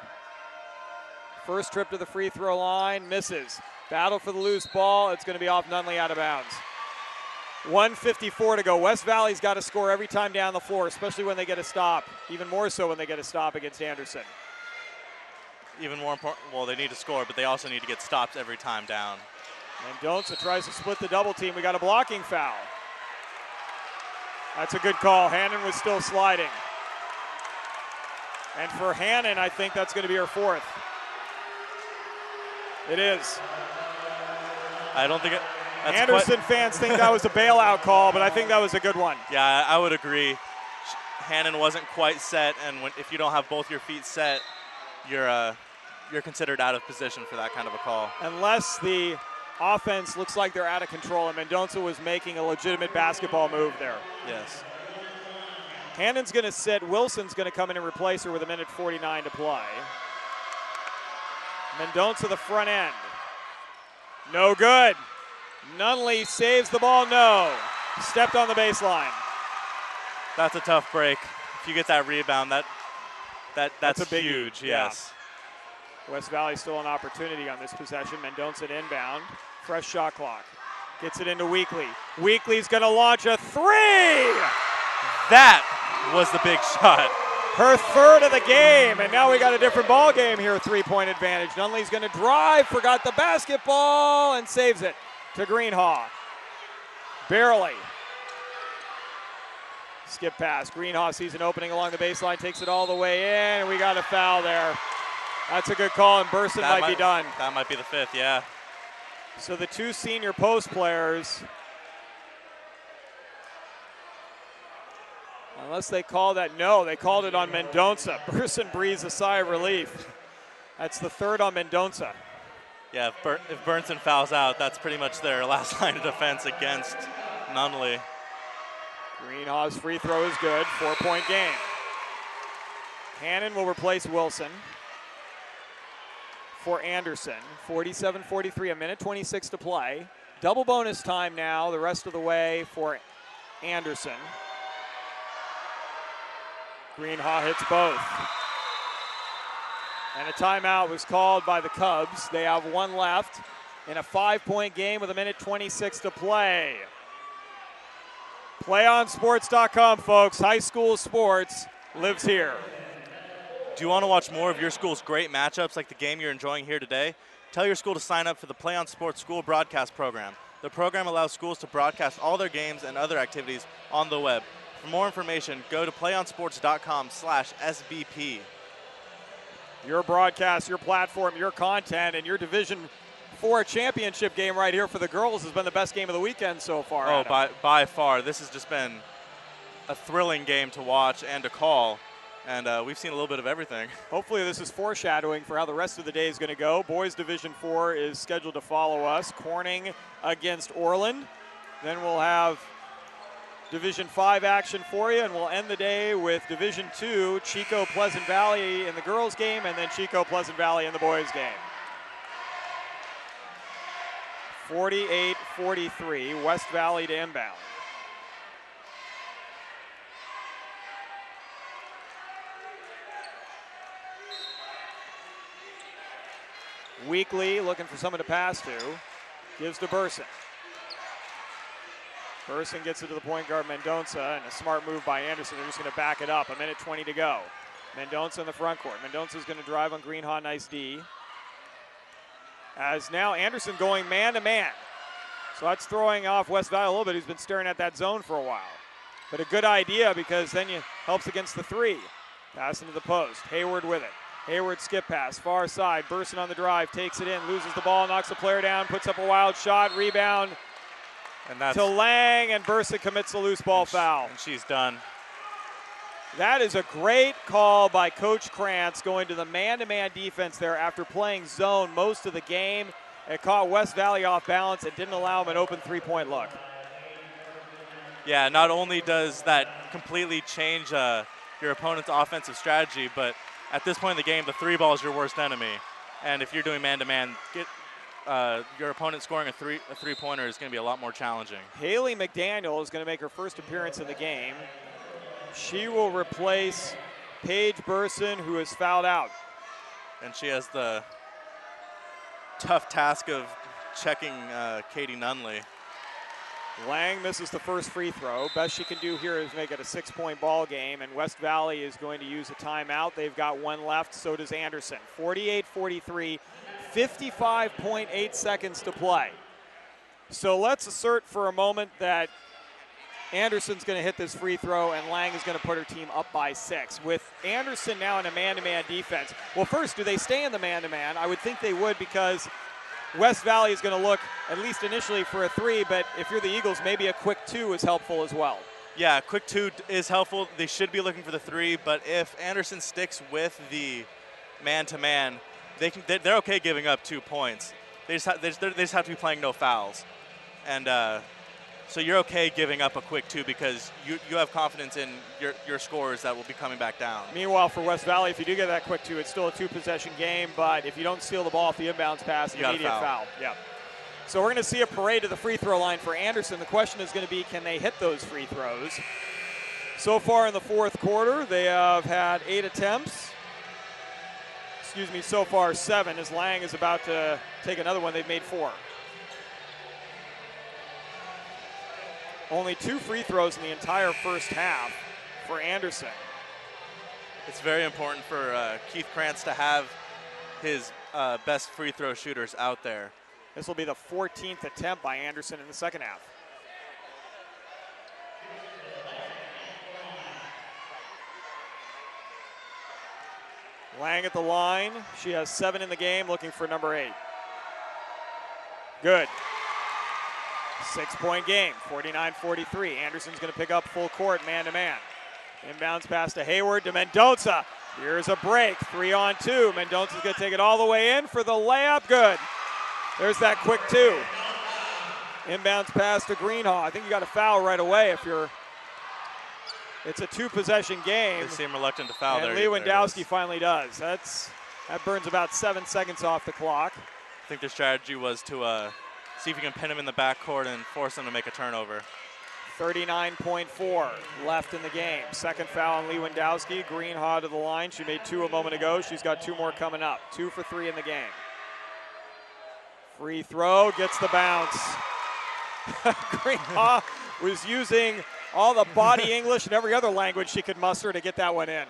First trip to the free throw line, misses. Battle for the loose ball. It's going to be off Nunley, out of bounds. 1:54 to go. West Valley's got to score every time down the floor, especially when they get a stop. Even more so when they get a stop against Anderson. Even more important, well, they need to score, but they also need to get stops every time down. Mendoza tries to split the double team. We got a blocking foul. That's a good call. Hannon was still sliding. And for Hannon, I think that's going to be her fourth. It is. I don't think it. That's Anderson fans think that was a bailout call, but I think that was a good one. Yeah, I would agree. Hannon wasn't quite set, and if you don't have both your feet set, you're considered out of position for that kind of a call. Unless the offense looks like they're out of control, and Mendoza was making a legitimate basketball move there. Yes. Hannon's going to sit. Wilson's going to come in and replace her with 1:49 to play. Mendoza, the front end. No good. Nunley saves the ball. No. Stepped on the baseline. That's a tough break. If you get that rebound, that's a biggie. huge. Yes. Yeah. West Valley still an opportunity on this possession. Mendoza inbound. Fresh shot clock. Gets it into Weekly. Weekly's going to launch a three. That was the big shot. Her third of the game, and now we got a different ball game here, three-point advantage. Nunley's going to drive, forgot the basketball, and saves it to Greenhaw. Barely. Skip pass. Greenhaw sees an opening along the baseline, takes it all the way in, and we got a foul there. That's a good call, and Burson might be done. That might be the fifth, yeah. So the two senior post players, unless they call that, no, they called it on Mendoza. Burson breathes a sigh of relief. That's the third on Mendoza. Yeah, if Burnson fouls out, that's pretty much their last line of defense against Nunley. Greenhaw's free throw is good, 4-point game. Hannon will replace Wilson for Anderson. 47-43, 1:26 to play. Double bonus time now, the rest of the way for Anderson. Greenhaw hits both. And a timeout was called by the Cubs. They have one left in a 5-point game with 1:26 to play. PlayOnSports.com, folks. High school sports lives here. Do you want to watch more of your school's great matchups like the game you're enjoying here today? Tell your school to sign up for the Play on Sports School Broadcast Program. The program allows schools to broadcast all their games and other activities on the web. For more information, go to playonsports.com/SBP. Your broadcast, your platform, your content, and your Division IV championship game right here for the girls has been the best game of the weekend so far. Oh, Adam. by far. This has just been a thrilling game to watch and to call. And we've seen a little bit of everything. Hopefully this is foreshadowing for how the rest of the day is going to go. Boys Division IV is scheduled to follow us. Corning against Orland. Then we'll have Division V action for you, and we'll end the day with Division II, Chico Pleasant Valley in the girls game, and then Chico Pleasant Valley in the boys game. 48-43, West Valley to inbound. Weekly looking for someone to pass to. Gives to Burson. Burson gets it to the point guard Mendoza, and a smart move by Anderson. They're just going to back it up. 1:20 to go. Mendoza in the front court. Mendoza's going to drive on Greenhaw. Nice D. As now Anderson going man-to-man. So that's throwing off West Valley a little bit. He's been staring at that zone for a while. But a good idea because then you helps against the three. Pass into the post. Hayward with it. Hayward skip pass, far side. Burson on the drive, takes it in, loses the ball, knocks the player down, puts up a wild shot, rebound And that's to Lang, and Burson commits a loose ball foul. And she's done. That is a great call by Coach Krantz, going to the man-to-man defense there after playing zone most of the game. It caught West Valley off balance. It didn't allow him an open three-point look. Yeah, not only does that completely change your opponent's offensive strategy, but at this point in the game, the three ball is your worst enemy. And if you're doing man-to-man, your opponent scoring a three-pointer is going to be a lot more challenging. Haley McDaniel is going to make her first appearance in the game. She will replace Paige Burson, who is fouled out. And she has the tough task of checking Katie Nunley. Lang misses the first free throw. Best she can do here is make it a 6-point ball game, and West Valley is going to use a timeout. They've got one left, so does Anderson. 48-43, 55.8 seconds to play. So let's assert for a moment that Anderson's going to hit this free throw, and Lang is going to put her team up by 6. With Anderson now in a man-to-man defense, well, first, do they stay in the man-to-man? I would think they would, because West Valley is going to look, at least initially, for a 3, but if you're the Eagles, maybe a quick 2 is helpful as well. Yeah, quick 2 is helpful. They should be looking for the 3, but if Anderson sticks with the man-to-man, they're okay giving up 2 points. They just have to be playing no fouls. And so you're okay giving up a quick 2 because you have confidence in your scorers that will be coming back down. Meanwhile, for West Valley, if you do get that quick 2, it's still a 2-possession game, but if you don't steal the ball off the inbounds pass, an immediate foul. Yeah. So we're going to see a parade to the free throw line for Anderson. The question is going to be, can they hit those free throws? So far in the fourth quarter, they have had 8 attempts. Excuse me, so far 7, as Lang is about to take another one. They've made 4. Only 2 free throws in the entire first half for Anderson. It's very important for Keith Krantz to have his best free throw shooters out there. This will be the 14th attempt by Anderson in the second half. Lang at the line. She has 7 in the game, looking for number 8. Good. 6-point game, 49-43. Anderson's going to pick up full court, man-to-man. Inbounds pass to Hayward to Mendoza. Here's a break, 3-on-2. Mendoza's going to take it all the way in for the layup. Good. There's that quick 2. Inbounds pass to Greenhaw. I think you got a foul right away if you're. It's a 2-possession game. They seem reluctant to foul and there. Lewandowski finally does. That burns about 7 seconds off the clock. I think their strategy was to see if you can pin him in the backcourt and force him to make a turnover. 39.4 left in the game. Second foul on Lewandowski. Greenhaw to the line. She made 2 a moment ago. She's got 2 more coming up. 2 for 3 in the game. Free throw, gets the bounce. Greenhaw was using all the body English and every other language she could muster to get that one in.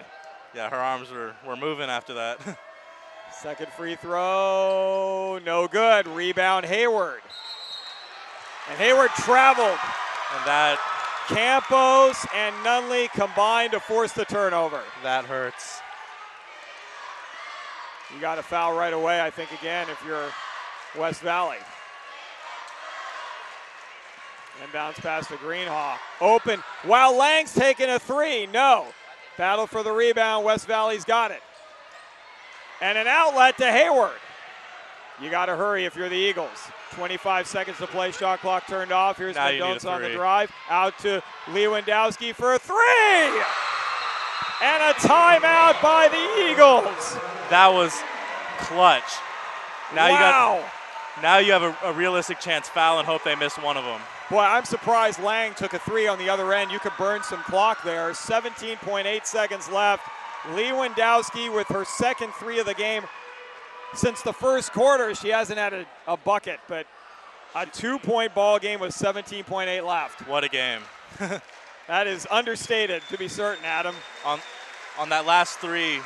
Yeah, her arms were moving after that. Second free throw, no good. Rebound Hayward. And Hayward traveled. And that Campos and Nunley combined to force the turnover. That hurts. You got a foul right away, I think, again, if you're West Valley. Inbounds pass to Greenhaw. Open while Lang's taking a 3. No. Battle for the rebound. West Valley's got it. And an outlet to Hayward. You got to hurry if you're the Eagles. 25 seconds to play. Shot clock turned off. Here's Mendoza on the drive. Out to Lewandowski for a 3. And a timeout by the Eagles. That was clutch. Now Now you have a realistic chance. Foul and hope they miss one of them. Boy, I'm surprised Lang took a 3 on the other end. You could burn some clock there. 17.8 seconds left. Lewandowski with her second 3 of the game. Since the first quarter, she hasn't had a bucket, but a 2-point ball game with 17.8 left. What a game. That is understated, to be certain, Adam. On that last 3,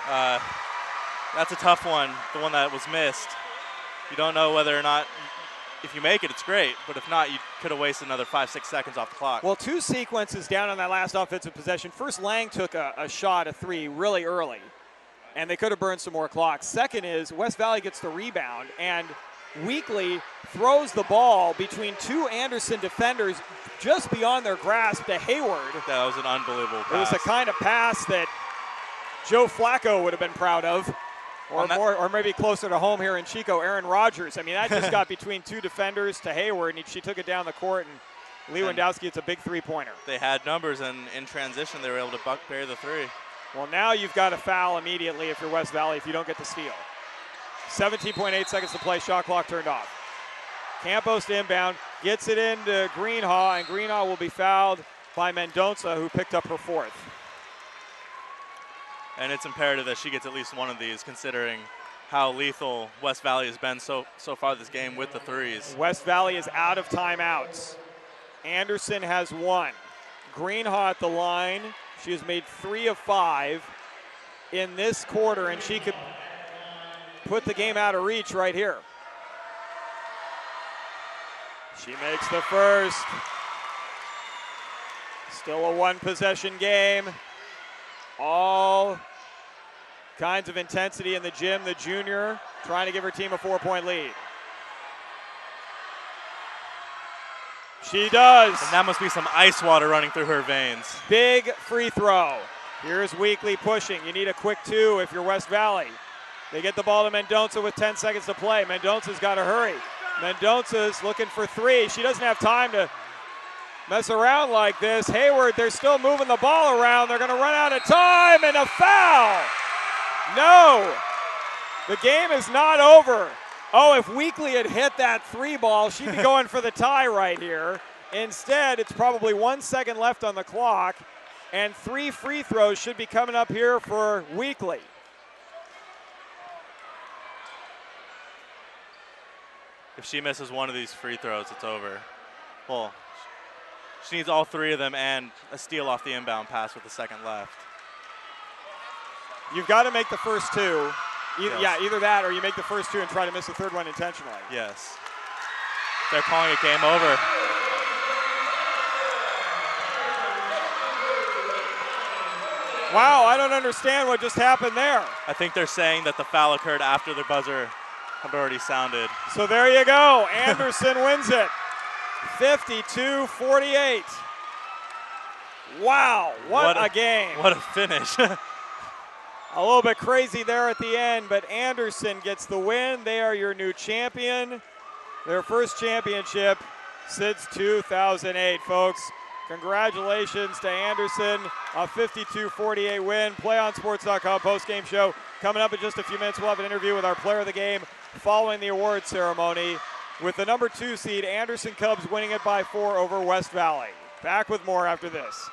that's a tough one, the one that was missed. You don't know whether or not, if you make it, it's great, but if not, you could have wasted another 5-6 seconds off the clock. Well, 2 sequences down on that last offensive possession. First, Lang took a shot, a 3, really early, and they could have burned some more clock. Second is West Valley gets the rebound, and Weekly throws the ball between 2 Anderson defenders just beyond their grasp to Hayward. That was an unbelievable pass. It was the kind of pass that Joe Flacco would have been proud of. Or maybe closer to home here in Chico, Aaron Rodgers. I mean, that just got between 2 defenders to Hayward, and she took it down the court, and Lewandowski, it's a big 3-pointer. They had numbers, and in transition, they were able to bury the 3. Well, now you've got a foul immediately if you're West Valley if you don't get the steal. 17.8 seconds to play, shot clock turned off. Campos to inbound, gets it into Greenhaw, and Greenhaw will be fouled by Mendonça, who picked up her fourth. And it's imperative that she gets at least one of these, considering how lethal West Valley has been so far this game with the threes. West Valley is out of timeouts. Anderson has one. Greenhaw at the line. She has made 3 of 5 in this quarter, and she could put the game out of reach right here. She makes the first. Still a one-possession game. All kinds of intensity in the gym. The junior trying to give her team a 4-point lead. She does. And that must be some ice water running through her veins. Big free throw. Here's Weekly pushing. You need a quick 2 if you're West Valley. They get the ball to Mendonça with 10 seconds to play. Mendonça's got to hurry. Mendonça's looking for 3. She doesn't have time to mess around like this. Hayward, they're still moving the ball around. They're going to run out of time, and a foul. No, the game is not over. Oh, if Weekly had hit that 3 ball, she'd be going for the tie right here. Instead, it's probably 1 second left on the clock, and 3 free throws should be coming up here for Weekly. If she misses one of these free throws, it's over. Well, she needs all 3 of them and a steal off the inbound pass with a second left. You've got to make the first 2. Yes. Yeah, either that or you make the first 2 and try to miss the third one intentionally. Yes. They're calling it game over. Wow, I don't understand what just happened there. I think they're saying that the foul occurred after the buzzer had already sounded. So there you go. Anderson wins it. 52-48. Wow, what a game. What a finish. A little bit crazy there at the end, but Anderson gets the win. They are your new champion. Their first championship since 2008, folks. Congratulations to Anderson, a 52-48 win. PlayOnSports.com postgame show. Coming up in just a few minutes, we'll have an interview with our player of the game following the award ceremony. With the number 2 seed, Anderson Cubs winning it by 4 over West Valley. Back with more after this.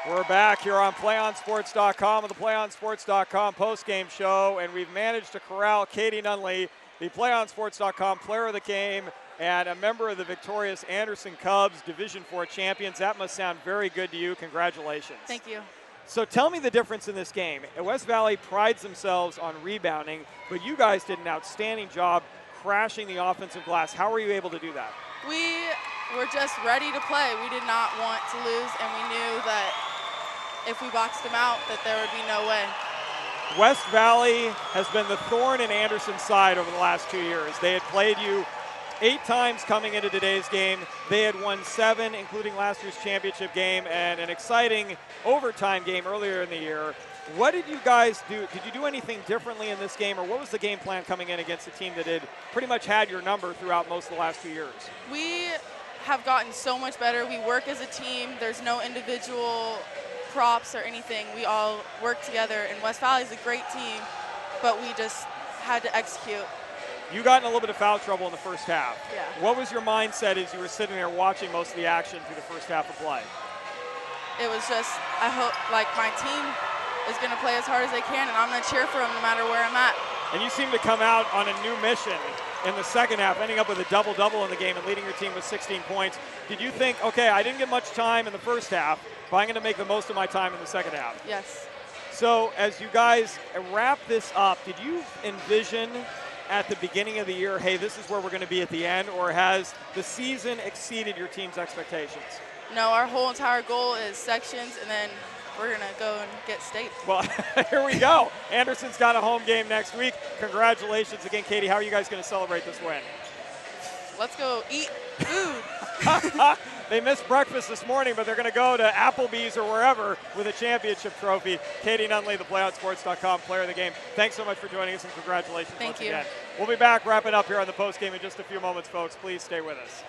We're back here on PlayOnSports.com with the PlayOnSports.com postgame show, and we've managed to corral Katie Nunley, the PlayOnSports.com player of the game and a member of the victorious Anderson Cubs Division IV champions. That must sound very good to you. Congratulations. Thank you. So tell me the difference in this game. West Valley prides themselves on rebounding, but you guys did an outstanding job crashing the offensive glass. How were you able to do that? We were just ready to play. We did not want to lose, and we knew that if we boxed them out, that there would be no way. West Valley has been the thorn in Anderson's side over the last 2 years. They had played you 8 times coming into today's game. They had won 7, including last year's championship game and an exciting overtime game earlier in the year. What did you guys do? Did you do anything differently in this game, or what was the game plan coming in against a team that had pretty much had your number throughout most of the last 2 years? We have gotten so much better. We work as a team. There's no individual props or anything. We all work together, and West Valley is a great team, but we just had to execute. You got in a little bit of foul trouble in the first half. Yeah. What was your mindset as you were sitting there watching most of the action through the first half of play? It was just, I hope, like, my team is going to play as hard as they can, and I'm going to cheer for them no matter where I'm at. And you seem to come out on a new mission in the second half, ending up with a double-double in the game and leading your team with 16 points. Did you think, okay, I didn't get much time in the first half, but I'm going to make the most of my time in the second half? Yes. So as you guys wrap this up, did you envision at the beginning of the year, hey, this is where we're going to be at the end, or has the season exceeded your team's expectations? No, our whole entire goal is sections, and then we're going to go and get state. Well, here we go. Anderson's got a home game next week. Congratulations again, Katie. How are you guys going to celebrate this win? Let's go eat food. They missed breakfast this morning, but they're going to go to Applebee's or wherever with a championship trophy. Katie Nunley, the PlayOnSports.com player of the game. Thanks so much for joining us, and congratulations once again. Thank you. We'll be back wrapping up here on the postgame in just a few moments, folks. Please stay with us.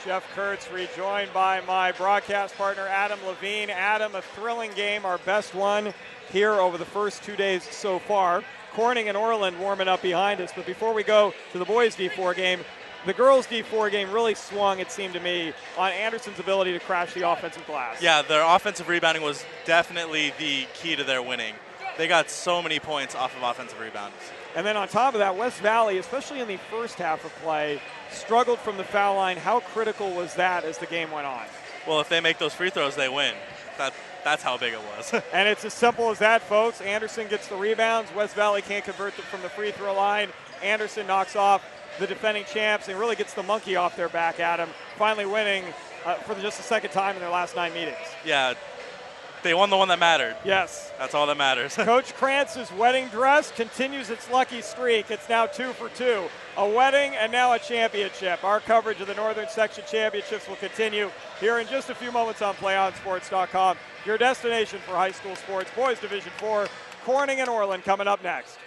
Jeff Kurtz rejoined by my broadcast partner, Adam Levine. Adam, a thrilling game, our best one here over the first 2 days so far. Corning and Orland warming up behind us. But before we go to the boys' D4 game, the girls' D4 game really swung, it seemed to me, on Anderson's ability to crash the offensive glass. Yeah, their offensive rebounding was definitely the key to their winning. They got so many points off of offensive rebounds. And then on top of that, West Valley, especially in the first half of play, struggled from the foul line. How critical was that as the game went on? Well, if they make those free throws, they win. That's how big it was. And it's as simple as that, folks. Anderson gets the rebounds. West Valley can't convert them from the free throw line. Anderson knocks off the defending champs and really gets the monkey off their back, Adam, finally winning for just the second time in their last 9 meetings. Yeah, they won the one that mattered. Yes. That's all that matters. Coach Krantz's wedding dress continues its lucky streak. It's now 2 for 2. A wedding and now a championship. Our coverage of the Northern Section Championships will continue here in just a few moments on PlayOnSports.com. Your destination for high school sports. Boys Division IV, Corning and Orland coming up next.